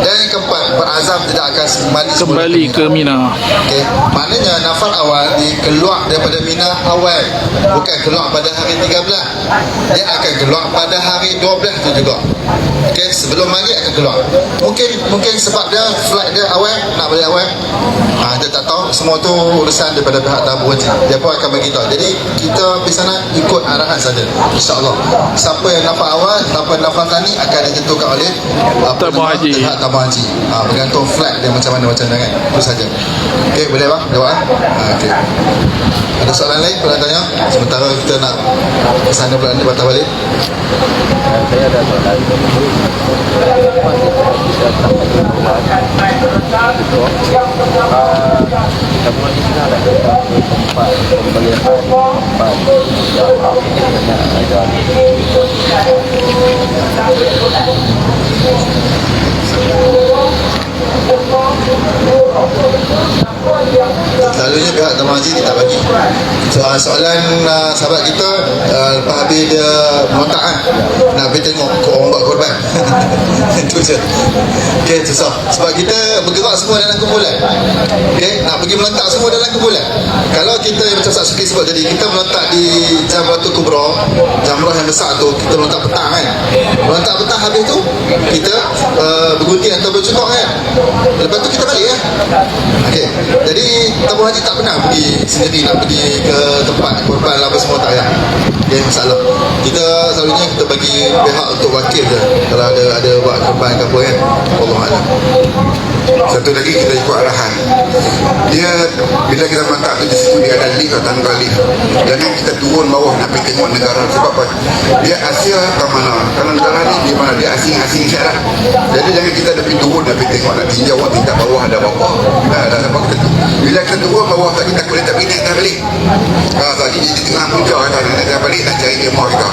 Dan yang keempat, berazam tidak akan kembali ke Mina. Okey, maknanya nafal awal keluar daripada Mina awal, bukan keluar pada hari 13. Dia akan keluar pada hari 12 tu juga. Okey, sebelum maghrib akan keluar. Mungkin sebab dia flight dia awal, nak balik awal. Dia tak tahu, semua tu urusan daripada pihak tabung haji. Dia pun akan bagi tahu. Jadi kita pergi sana ikut arahan saja. Insya-Allah. Siapa yang nafal awal, siapa yang nafal tani akan ditentukan oleh tabung haji. Pihak tabung haji. Bergantung flight dia macam mana kan. Itu saja. Okey, boleh bang? Jawab. Okey. Ada soalan lain pula tanya? Sementara kita nak ke sana pula ni patah balik. Saya ada soalan. Tabungan di sana ada tempat pembelian tempat ada selalunya pihak jemaah haji kita bagi. Soalan sahabat kita lepas habis dia mengotak kan, nak pergi tengok korang buat korban. Itu je. Okay, susah. Sebab kita bergerak semua dalam kumpulan. Okay, nak pergi meletak semua dalam kumpulan. Kalau kita macam Ustaz Syukri sebut tadi, kita meletak di Jamratul Kubra, jamrah yang besar tu, kita meletak petang kan. Meletak petang habis tu, kita bergunting atau bercukok kan. Lepas tu kita balik kan. Okay, jadi tamu haji tak pernah pergi sendiri nak pergi ke tempat korban lah apa semua, tak payah. Okay, masalah. Kita selalunya kita bagi pihak untuk wakil je kalau ada buat korban ke apa kan. Wallahualam. Satu lagi kita ikut arahan. Dia bila kita meletak tu di situ dia ada lift atau tangga lift. Jangan kita turun bawah nak pergi tengok negara. Sebab apa? Dia Asia ke mana? Kalau negara ni di mana? Dia asing-asing saya lah. Jadi jangan kita pergi turun nak pergi tengok, nak tinjau tingkat bawah ada apa. Ada apa kita tu. Bila kita turun bawah tak kita kulit tak minat dah balik. Tadi di tengah puncak kan nak balik nak cari jemaah kita.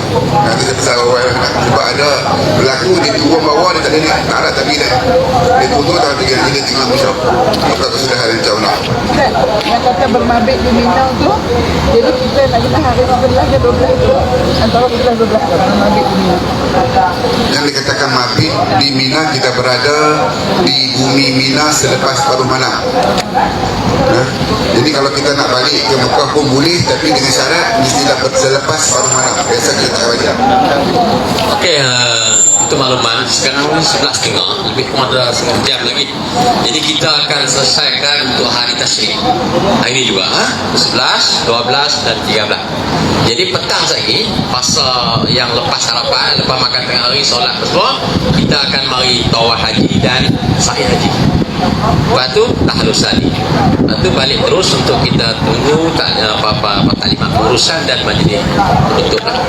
Nanti saya besar orang sebab ada berlaku dia turun bawah dia tak ada niat, tak ada tak minat. Dia turun tak tinggal di tengah puncak. Maka kesudahan yang jauh nak. Yang kata bermabit di Mina tu, jadi kita nak kena hari 11 ke 12 tu, antara 11-12 bermabit di Mina. Yang dikatakan mabit di Mina, kita berada di bumi Mina selepas paruh malam. Jadi kalau kita nak balik ke Mekah pun boleh, tapi dengan syarat mestilah selepas paruh malam. Biasa kita cakap aja. Okey, itu makluman. Sekarang ni 11.30, lebih kurang ada setengah jam lagi. Jadi kita akan selesaikan untuk hari tasyrik. Hari ini juga, 11, 12 dan 13. Jadi petang lagi, masa yang lepas sarapan, lepas makan tengah hari, solat semua, kita akan mari tawaf haji dan sa'i haji. Lepas tu tahlus tadi. Lepas tu balik terus untuk kita tunggu tak ada apa-apa taklimat urusan dan majlis tutup lah.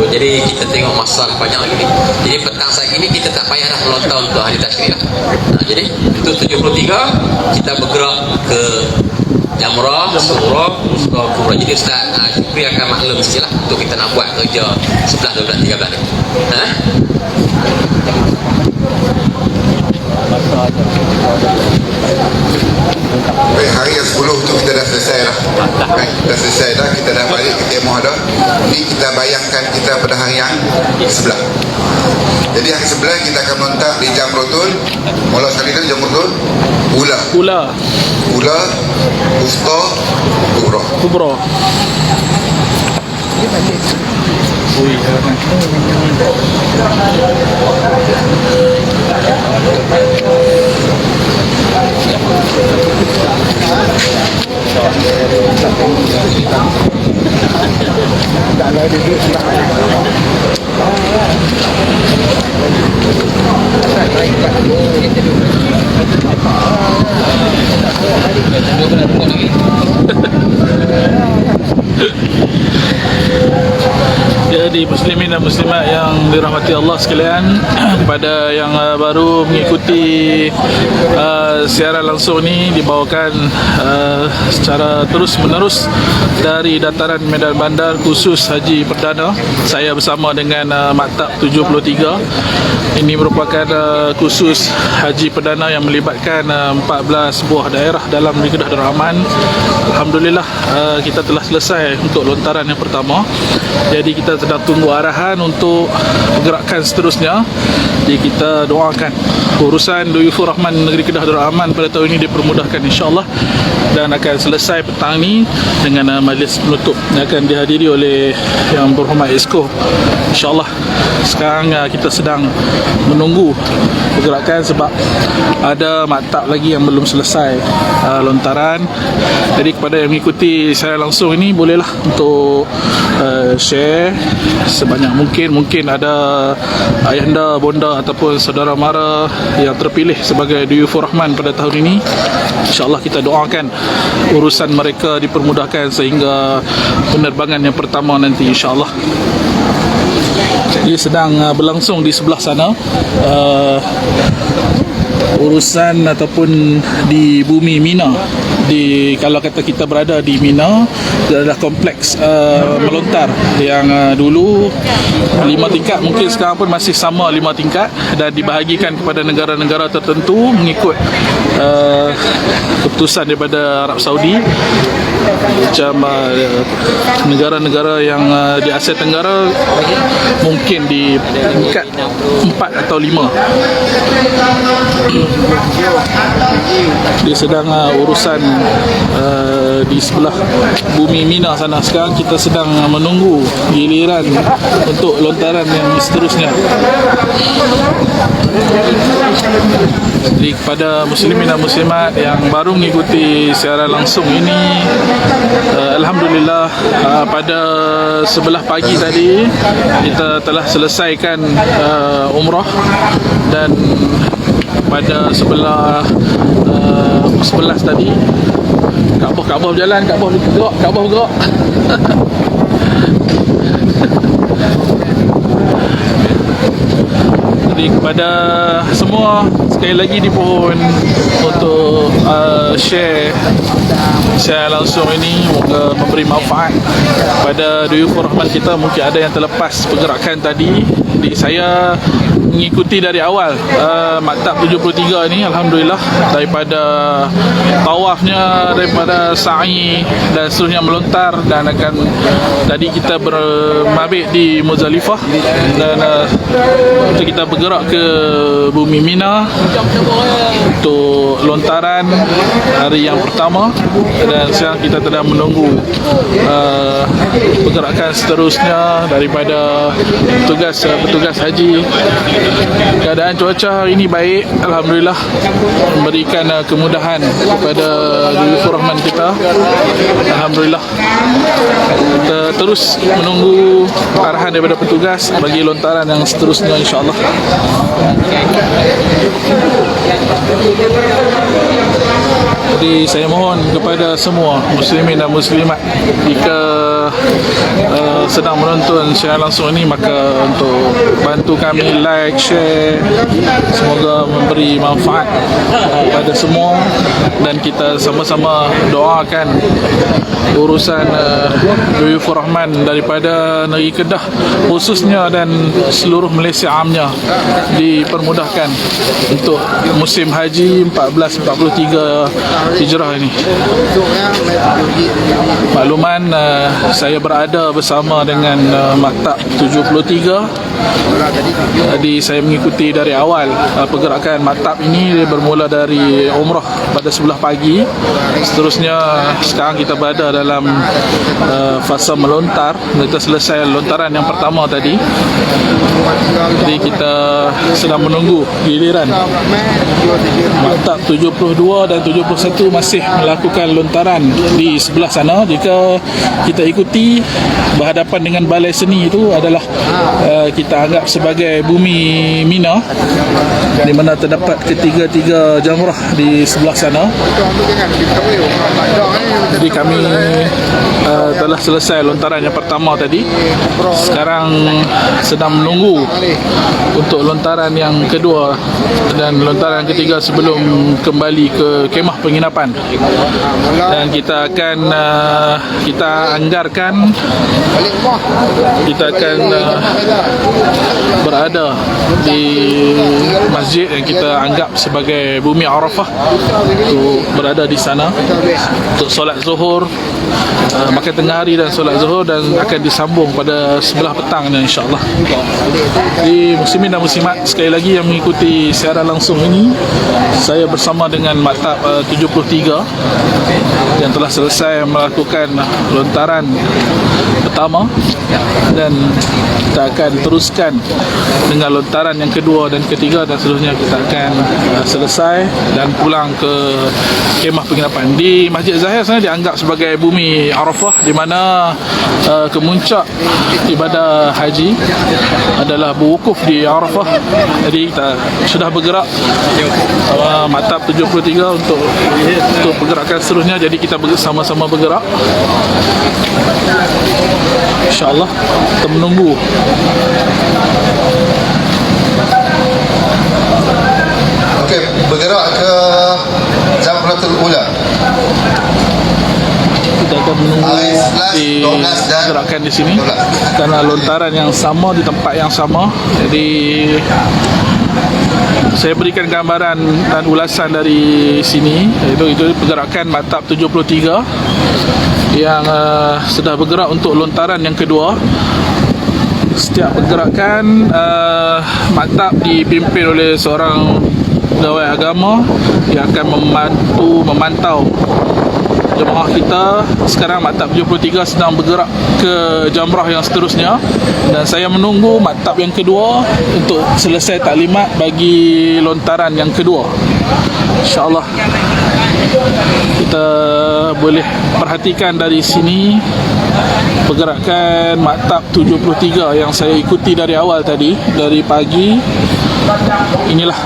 Jadi kita tengok masa banyak lagi ni. Jadi petang saat ini kita tak payah dah melontar untuk hari tasyrik lah. Jadi untuk 73 kita bergerak ke Jamrah, Surah, Wusta, Kubra. Jadi Ustaz Syukri akan maklum mestilah untuk kita nak buat kerja 11, 12, 13 ni. Hari yang 10 tu kita dah selesai lah. Dah selesai dah, kita dah balik ke kemah dah. Ni kita bayangkan kita pada hari yang sebelah. Jadi hari sebelah kita akan mentak di Jamratul. Mula sekali tu Jamratul Ula, Wusta, Kubra. Jadi muslimin dan muslimat yang dirahmati Allah sekalian, kepada yang baru mengikuti siaran langsung ni dibawakan secara terus menerus dari dataran Medan Bandar khusus Haji Perdana. Saya bersama dengan Maktab 73. Ini merupakan khusus Haji Perdana yang melibatkan 14 buah daerah dalam Kedah Darul Aman. Alhamdulillah kita telah selesai untuk lontaran yang pertama. Jadi kita sedang tunggu arahan untuk pergerakan seterusnya. Jadi kita doakan urusan Duyufur Rahman Negeri Kedah Darul Aman pada tahun ini dipermudahkan insya-Allah, dan akan selesai petang ni dengan majlis penutup yang akan dihadiri oleh Yang Berhormat Esko insya-Allah. Sekarang kita sedang menunggu pergerakan sebab ada maktab lagi yang belum selesai lontaran. Jadi kepada yang mengikuti saya langsung ini, bolehlah untuk share sebanyak mungkin ada ayahanda, bonda ataupun saudara mara yang terpilih sebagai Duyufur Rahman pada tahun ini. InsyaAllah kita doakan urusan mereka dipermudahkan sehingga penerbangan yang pertama nanti insyaAllah. Jadi sedang berlangsung di sebelah sana urusan ataupun di bumi Mina kalau kata kita berada di Mina, dia adalah kompleks melontar yang dulu 5 tingkat, mungkin sekarang pun masih sama 5 tingkat, dan dibahagikan kepada negara-negara tertentu mengikut keputusan daripada Arab Saudi. Macam negara-negara yang di Asia Tenggara mungkin di tingkat 4 atau 5. Dia sedang urusan di sebelah bumi Mina sana. Sekarang kita sedang menunggu giliran untuk lontaran yang seterusnya. Jadi kepada muslimin dan muslimat yang baru mengikuti siaran langsung ini, alhamdulillah, pada sebelah pagi tadi kita telah selesaikan umrah, dan pada sebelah 11 tadi Kaabah berjalan, Kaabah bergerak. Jadi kepada semua, sekali lagi dipohon untuk share langsung ini, moga memberi manfaat pada duyufur rahman kita. Mungkin ada yang terlepas pergerakan tadi. Jadi saya mengikuti dari awal maktab 73 ini, alhamdulillah, daripada tawafnya, daripada sa'i dan seterusnya melontar, dan akan tadi kita bermabit di Muzdalifah, dan kita bergerak ke bumi Mina untuk lontaran hari yang pertama, dan sekarang kita sedang menunggu pergerakan seterusnya daripada petugas haji. Keadaan cuaca hari ini baik, alhamdulillah, memberikan kemudahan kepada duyufur rahman kita. Alhamdulillah, kita terus menunggu arahan daripada petugas bagi lontaran yang seterusnya, insya-Allah. Jadi saya mohon kepada semua muslimin dan muslimat, jika sedang menonton siaran langsung ini, maka untuk bantu kami like, share, semoga memberi manfaat kepada semua, dan kita sama-sama doakan urusan duyufur rahman daripada negeri Kedah khususnya dan seluruh Malaysia amnya dipermudahkan untuk musim haji 1443 Hijrah ini. Makluman, saya berada bersama dengan maktab 73. Jadi saya mengikuti dari awal pergerakan maktab ini. Dia bermula dari umrah pada sebelah pagi. Seterusnya sekarang kita berada dalam fasa melontar. Kita selesai lontaran yang pertama tadi. Jadi kita sedang menunggu giliran. Maktab 72 dan 71 masih melakukan lontaran di sebelah sana. Jika kita ikuti, berhadapan dengan balai seni itu adalah kita anggap sebagai bumi Mina, di mana terdapat ketiga-tiga jamrah di sebelah sana. Jadi kami telah selesai lontaran yang pertama tadi. Sekarang sedang menunggu untuk lontaran yang kedua dan lontaran ketiga sebelum kembali ke kemah penginapan. Dan kita akan anggarkan kita akan berada di masjid yang kita anggap sebagai bumi Arafah, untuk berada di sana untuk solat zuhur, makan tengah hari dan solat zuhur, dan akan disambung pada sebelah petangnya, insya-Allah. Di muslimin dan muslimat sekali lagi yang mengikuti siaran langsung ini, saya bersama dengan maktab 73 yang telah selesai melakukan lontaran pertama, dan kita akan teruskan dengan lontaran yang kedua dan ketiga, dan seterusnya kita akan selesai dan pulang ke kemah penginapan. Di Masjid Zahir sana dianggap sebagai bumi Arafah, di mana kemuncak ibadah haji adalah berwukuf di Arafah. Jadi kita sudah bergerak maktab 73 untuk pergerakan seterusnya. Jadi kita sama-sama bergerak, insya-Allah. Kita menunggu. Okey, bergerak ke zaman Jamratul Ula. Kita akan menunggu di gerakan di sini karena lontaran yang sama di tempat yang sama. Jadi saya berikan gambaran dan ulasan dari sini, iaitu pergerakan Maktab 73 yang sudah bergerak untuk lontaran yang kedua. Setiap pergerakan Maktab dipimpin oleh seorang pegawai agama yang akan memantau jemaah kita. Sekarang Maktab 73 sedang bergerak ke jamrah yang seterusnya dan saya menunggu Maktab yang kedua untuk selesai taklimat bagi lontaran yang kedua. InsyaAllah kita boleh perhatikan dari sini pergerakan Maktab 73 yang saya ikuti dari awal tadi, dari pagi. Inilah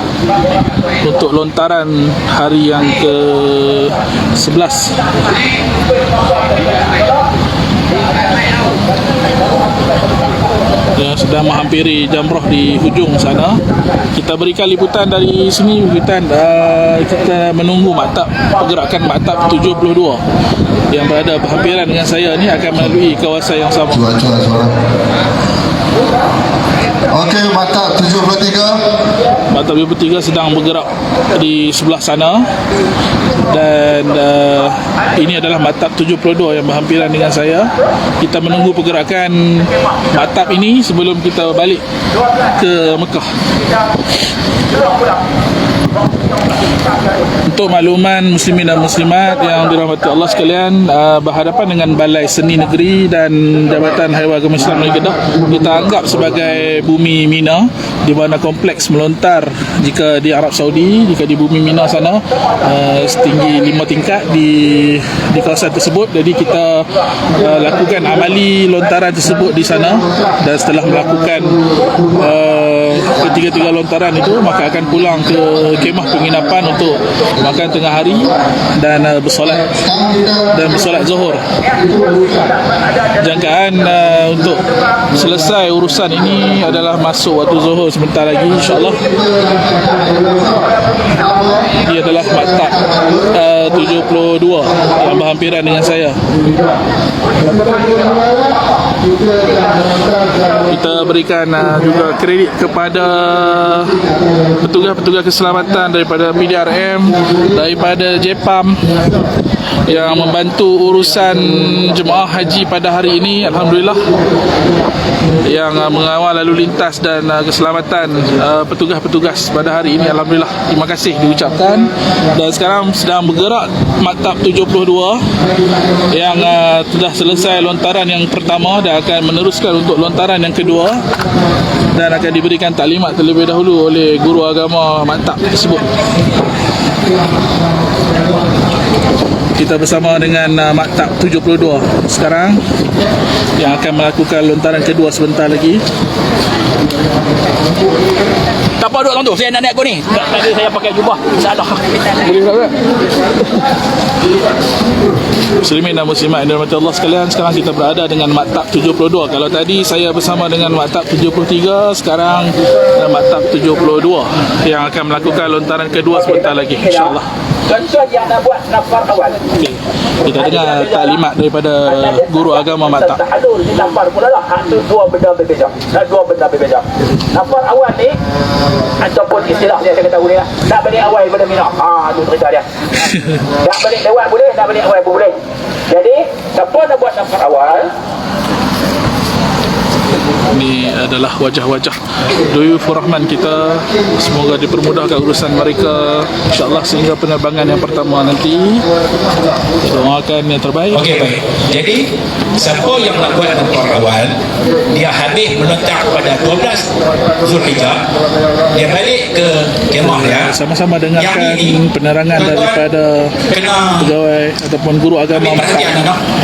untuk lontaran hari yang ke-11. Yang sedang menghampiri jamrah di hujung sana. Kita berikan liputan dari sini, kita menunggu pergerakan Maktab 72 yang berada berhampiran dengan saya ni akan melalui kawasan yang sama. Okey, Maktab 73. Maktab 73 sedang bergerak di sebelah sana dan ini adalah Maktab 72 yang berhampiran dengan saya. Kita menunggu pergerakan Maktab ini sebelum kita balik ke Mekah. Untuk makluman muslimin dan muslimat yang dirahmati Allah sekalian, berhadapan dengan Balai Seni Negeri dan Jabatan Haiwan Agama Islam Negeri Kedah, kita anggap sebagai bumi Mina, di mana kompleks melontar jika di Arab Saudi, jika di bumi Mina sana setinggi 5 tingkat di kawasan tersebut. Jadi kita lakukan amali lontaran tersebut di sana, dan setelah melakukan ketiga-tiga lontaran itu, maka akan pulang ke kemah penginapan untuk makan tengah hari dan bersolat zuhur. Jangkaan untuk selesai urusan ini adalah masuk waktu zuhur sebentar lagi, insyaAllah. Dia adalah Maktab 72 yang berhampiran dengan saya. Kita berikan juga kredit kepada petugas-petugas keselamatan daripada PDRM, daripada JPAM yang membantu urusan jemaah haji pada hari ini. Alhamdulillah, yang mengawal lalu lintas dan keselamatan petugas-petugas pada hari ini, alhamdulillah, terima kasih diucapkan. Dan sekarang sedang bergerak Maktab 72 yang sudah selesai lontaran yang pertama dan akan meneruskan untuk lontaran yang kedua, dan akan diberikan taklimat terlebih dahulu oleh guru agama Maktab tersebut. Kita bersama dengan Maktab 72 sekarang yang akan melakukan lontaran kedua sebentar lagi. Tak apa duduk dalam tu. Saya nak naik kau ni. Tadi saya pakai jubah. Salah. Boleh tak? Muslimin dan muslimat yang dirahmati Allah sekalian, sekarang kita berada dengan Maktab 72. Kalau tadi saya bersama dengan Maktab 73, sekarang Maktab 72 yang akan melakukan lontaran kedua sebentar lagi, insyaAllah. Tuan-tuan yang nak buat nafar awal. Okay. Kita dengar taklimat daripada guru agama Maktab. Tahalul di nafar mula lah. Itu dua benda berbeza. Nafar awal ni, ataupun istilah dia saya ketahui lah, nak balik awal pada Mina. Itu cerita dia. Nak balik lewat boleh, nak balik awal pun boleh. Jadi, siapa nak buat nafar awal, ini adalah wajah-wajah duyufur rahman kita. Semoga dipermudahkan urusan mereka, insyaAllah, sehingga penerbangan yang pertama nanti. Doakan yang terbaik. Okey, baik. Jadi siapa yang nak buat nafar awal, dia habis melontar pada 12 Zulhijjah, dia balik ke kemah dia. Sama-sama dengarkan penerangan daripada pegawai ataupun guru agama Maktab.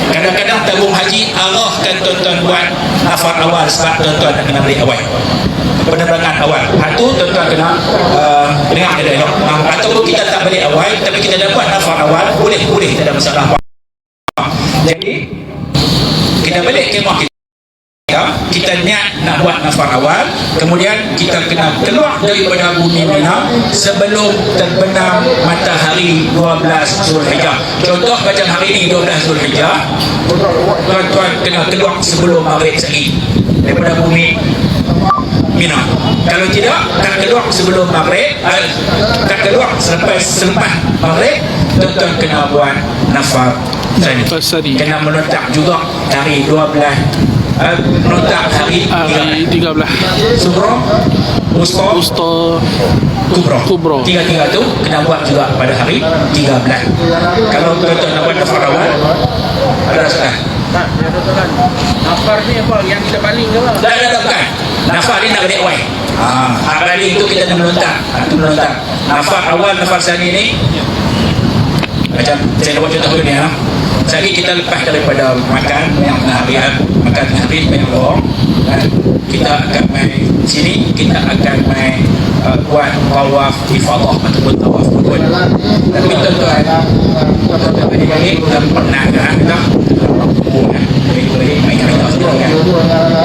Kadang-kadang tabung haji arahkan tuan-tuan buat nafar awal sebab tuan-tuan nak kena balik awal penerbangan awal. Itu tuan-tuan kena dengar dia elok. Ataupun kita tak balik awal tapi kita dapat nafar awal, boleh, tak ada masalah. Jadi kita balik kemah kita. kita niat nak buat nafar awal, kemudian kita kena keluar daripada bumi Mina sebelum terbenam matahari 12 Zulhijjah. Contoh macam hari ni 12 Zulhijjah, tuan-tuan kena keluar sebelum maghrib sekali daripada bumi Mina. Kalau tidak, akan keluar sebelum maghrib, akan keluar selepas maghrib, tuan-tuan kena buat nafar sani. Kena menontak juga hari 12 menontak hari 13 Suhra, Wusta, Kubra. Tiga-tiga tu kena buat juga pada hari 13. Kalau tuan-tuan nak buat nafar awal, ada salah. Nafar ni apa? Yang kita baling ke apa? Tak, bukan. Nafar ni nak balik awal. Baling tu kita nak menontak. Itu menontak. Nafar awal, nafar sani ni macam saya nak buat contoh dulu ni. Sekali kita lepas daripada makan yang harian, makan hari banyak orang, kita akan main sini, kita akan main buat tawaf ifadah ataupun tawaf rukun. Tapi tuan-tuan balik dah pernah kan dah main kita semua kan.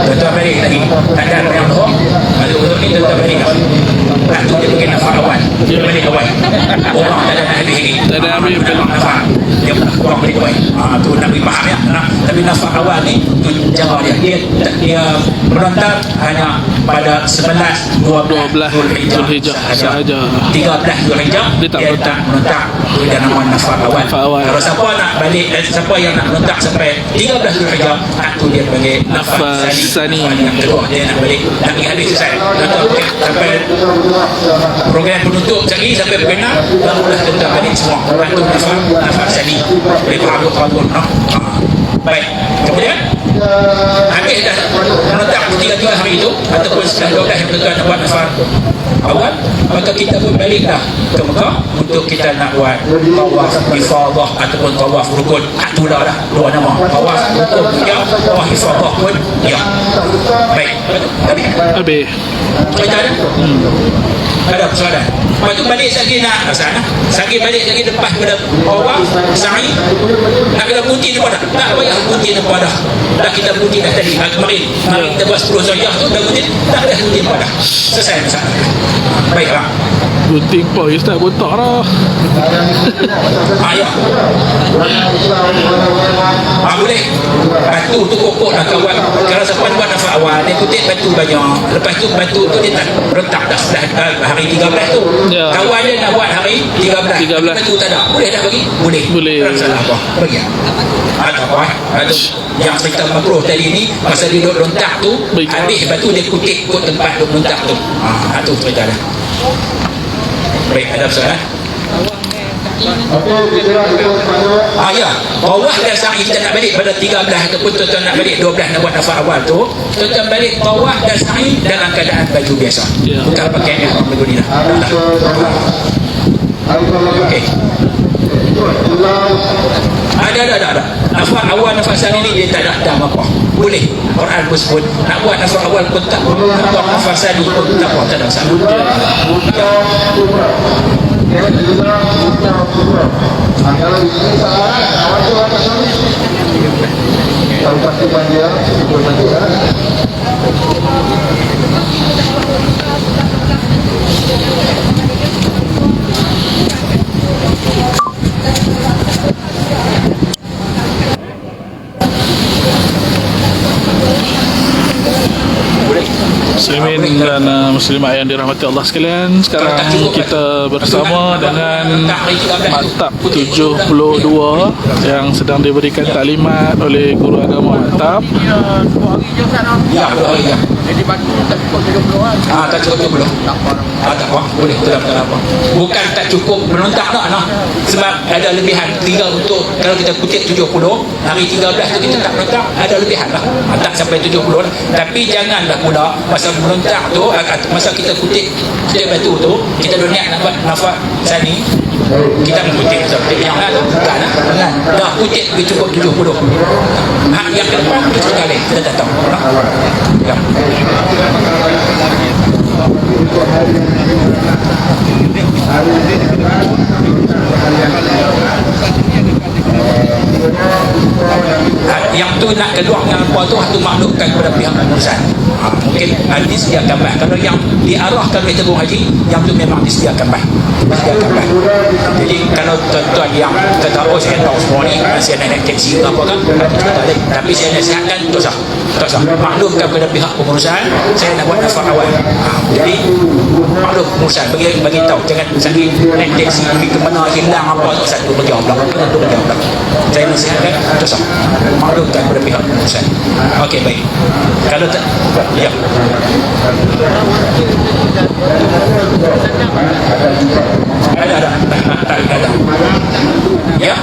Tuan-tuan balik lagi tak ada yang orang ada untuk ni tuan-tuan balik tu dia pergi nafar awal, dia balik awal, orang tak ada nak habis lagi, tak ada habis nafar, dia orang balik awal. Tu nak beri faham ya. Tapi nafar awal ni tu jaga dia menontak hanya pada 11, 12 Zulhijjah sahaja. 13 Zulhijjah dia tak menontak. Dia nama nafar awal. Kalau siapa nak balik, siapa yang nak menontak sampai 13 Zulhijjah, tu dia panggil nafar sani. Yang kedua dia nak balik, nak pergi habis selesai. Sampai program penutup sekali sampai berkenal, barulah tuan-tuan balik semua. Tu nafar sani. Boleh faham tuan-tuan? Baik, kemudian habis dah menontak 3 hari itu ataupun setelah 12 yang tuan-tuan nak buat nafar awal, maka kita pun balik dah ke Mekah untuk kita nak buat tawaf ifadah ataupun tawaf rukun. Itulah dah dua nama, tawaf rukun ya, tawaf ifadah pun ya. Baik, habis kita ada ada persoalan. Lepas tu balik lagi nak sana, lagi balik lagi lepas pada tawaf sa'i, nak kena putih depan dah, tak payah putih depan dah kita putih dah tadi. Kemarin kita buat 10 sahaja tu dah putih, tak payah putih depan dah, selesai masalah. Baiklah, gunting pun Ustaz botak dah. Ya. Boleh. Batu tu pokok dah kawan. Kalau siapa buat nafar awal, dia kutip batu banyak. Lepas tu batu tu dia tak retak dah hari 13 tu. Ya. Kawan dia nak buat hari 13. Batu tak ada. Boleh dah bagi? Boleh. Tak salah apa. Bagi. Ada apa? Ada yang cerita makruh tadi ni pasal dia duduk lontak tu, habis batu dia kutip kot tempat duduk lontak tu. Itu cerita dah. Baik, ada persoalan? Ya, tawaf dan sa'i kita nak balik pada 13 ataupun tuan-tuan nak balik 12 nak buat nafar awal tu, tuan-tuan balik tawaf dan sa'i dalam keadaan baju biasa, bukan pakai ihram baju ni dah. Okey. Ada. Nafar awal, nafar sani ni dia tak ada apa. Boleh. Quran pun sebut nak buat nafar awal pun tak, nak buat nafar sani pun tak apa, tak ada masalah. Kalau di sini salah, awal tu ada sini. Kalau pasti banjir, ikut banjir. Muslimin dan muslimat yang dirahmati Allah sekalian, sekarang kita bersama dengan Maktab 72 yang sedang diberikan taklimat oleh guru agama Maktab. Ya, jadi batu tak cukup 70 kan? Tak cukup 70. Tak apa, boleh, tak apa. Bukan tak cukup menontak tak. Sebab ada lebihan tinggal untuk kalau kita kutip 70 hari 13 tu kita tak menontak, ada lebihan lah. Tak sampai 70 lah. Tapi janganlah pula masa menontak tu, masa kita kutip batu tu, kita dah niat nak buat nafar sani, kita mengutip seperti yang lain, bukan lah. Dah kutip cukup 70. Yang ke depan kita sekali kita tak tahu. Ya. Hari ini Yang tu nak keluar dengan apa tu maklumkan kepada pihak pengurusan. Mungkin disediakan bah. Kalau yang diarahkan oleh tabung haji, yang tu memang disediakan bah. Jadi kalau tuan-tuan yang kata oh saya tahu semua ni, saya nak naik taksi ke apa kan, tapi saya nasihatkan tak usah maklumkan kepada pihak pengurusan saya nak buat nafas awal. Jadi maklum pengurusan bagi tahu, jangan sakit naik taksi pergi ke mana hilang apa satu bagi Allah, saya nasihatkan tak usah maklumkan kepada pihak pengurusan. Okey, baik. Kalau tak, ya. Ada. Ya,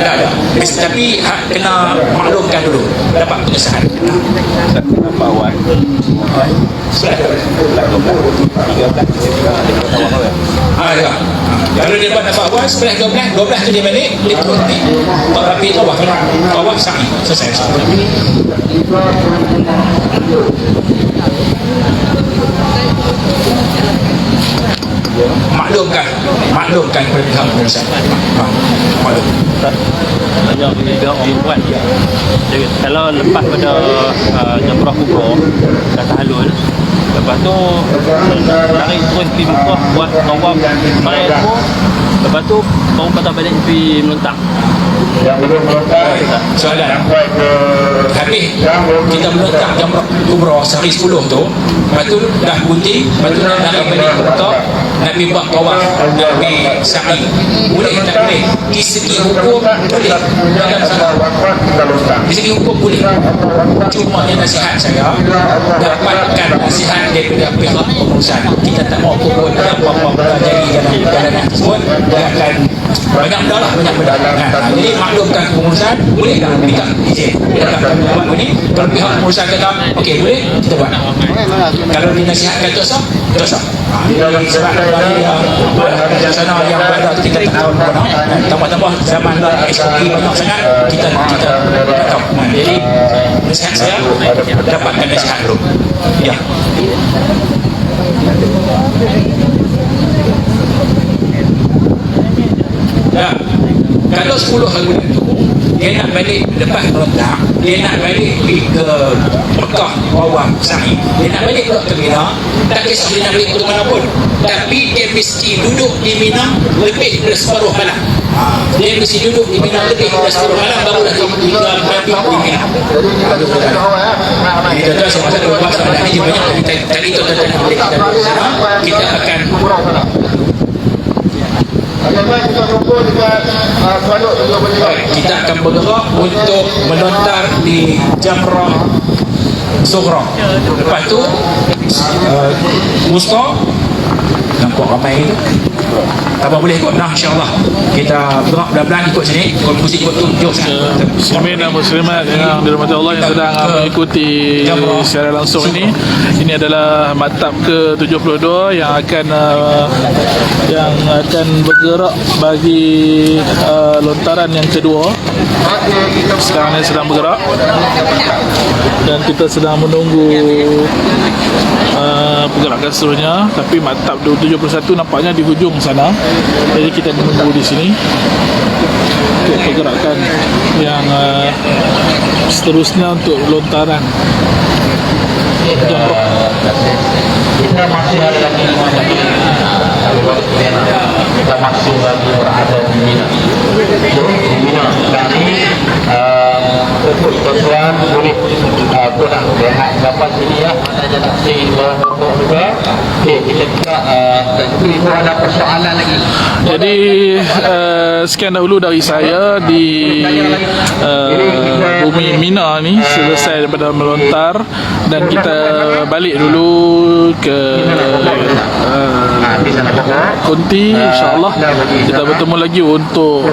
ada. Tapi kena maklumkan dulu, dapat pengesahan. Apa awal? Ya. Kalau dia dapat nafas awal 11, 12 tu dia balik, dia turun ni. Tak rapi tu awak sa'i. Selesai. Maklumkan kepada pihak pengurusan. Maklum. Banyak juga orang buat. Jadi, kalau lepas pada jamrah kubur dah tahlul, lepas tu lari terus pergi Mekah buat tawaf mai tu, lepas tu baru patah balik pergi melontar. Soalan, habis kita melontar jamrah kubra sehari 10 tu, lepas tu dah gunting, lepas tu nak lari balik ke Mekah, nak pergi buat tawaf, nak pergi sa'i, boleh tak boleh? Di segi hukum boleh, dalam salah. Di segi hukum boleh, cuma yang nasihat saya, dapatkan nasihat daripada pihak pengurusan. Kita tak mau pukul apa-apa jadi dalam perjalanan tersebut, dia akan banyak benda lah. Jadi maklumkan pengurusan, boleh tak minta izin, boleh tak buat ni. Kalau pihak pengurusan kata okey boleh, kita buat. Kalau dinasihatkan tak sah, tak sah. Sebab dari sana yang berada 3 tahun tambah-tambah zaman SOP banyak sangat, kita tak tahu. Jadi nasihat saya, dapatkan nasihat dulu. Ya. Ya. Kalau 10 hari itu dia nak balik lepas melontar, dia nak balik pergi ke Mekah tawaf sa'i, dia nak balik ke Mina, tak kisah dia nak balik ke mana pun, tapi dia mesti duduk di Mina lebih dari separuh malam. Dia mesti duduk di Mina lebih dari separuh malam baru dah kita balik di Mina. Kita dah saya masa dua masa ada ni banyak tadi tu tentang kita di sana, kita akan kita akan bergerak untuk melontar di Jamrah Sughra. Lepas tu Wusta, nampak ramai tu. Tak boleh ikut dah, insyaAllah kita bergerak pelan-pelan ikut sini. Kalau mesti ikut tu jauh sangat. Muslimin dan muslimat yang dirahmati Allah yang sedang mengikuti secara langsung ini adalah maktab ke-72 yang akan bergerak bagi lontaran yang kedua. Sekarang ini sedang bergerak dan kita sedang menunggu pergerakan seterusnya, tapi maktab 71 nampaknya di hujung sana, jadi kita menunggu di sini untuk pergerakan yang seterusnya untuk lontaran. Kita masih ada lagi kita masih lagi berada di Mina. Di Mina kami untuk tuan boleh aku nak lihat dapat sini ya, ada taksi untuk juga. Okey, kita juga itu ada persoalan lagi. Jadi sekian dahulu dari saya di bumi Mina ni, selesai daripada melontar dan kita balik dulu ke Kunti. InsyaAllah kita bertemu lagi untuk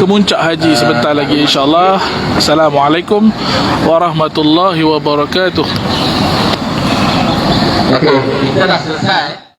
kemuncak haji sebentar lagi insyaAllah. Assalamualaikum warahmatullahi wabarakatuh. Okey, kita dah selesai.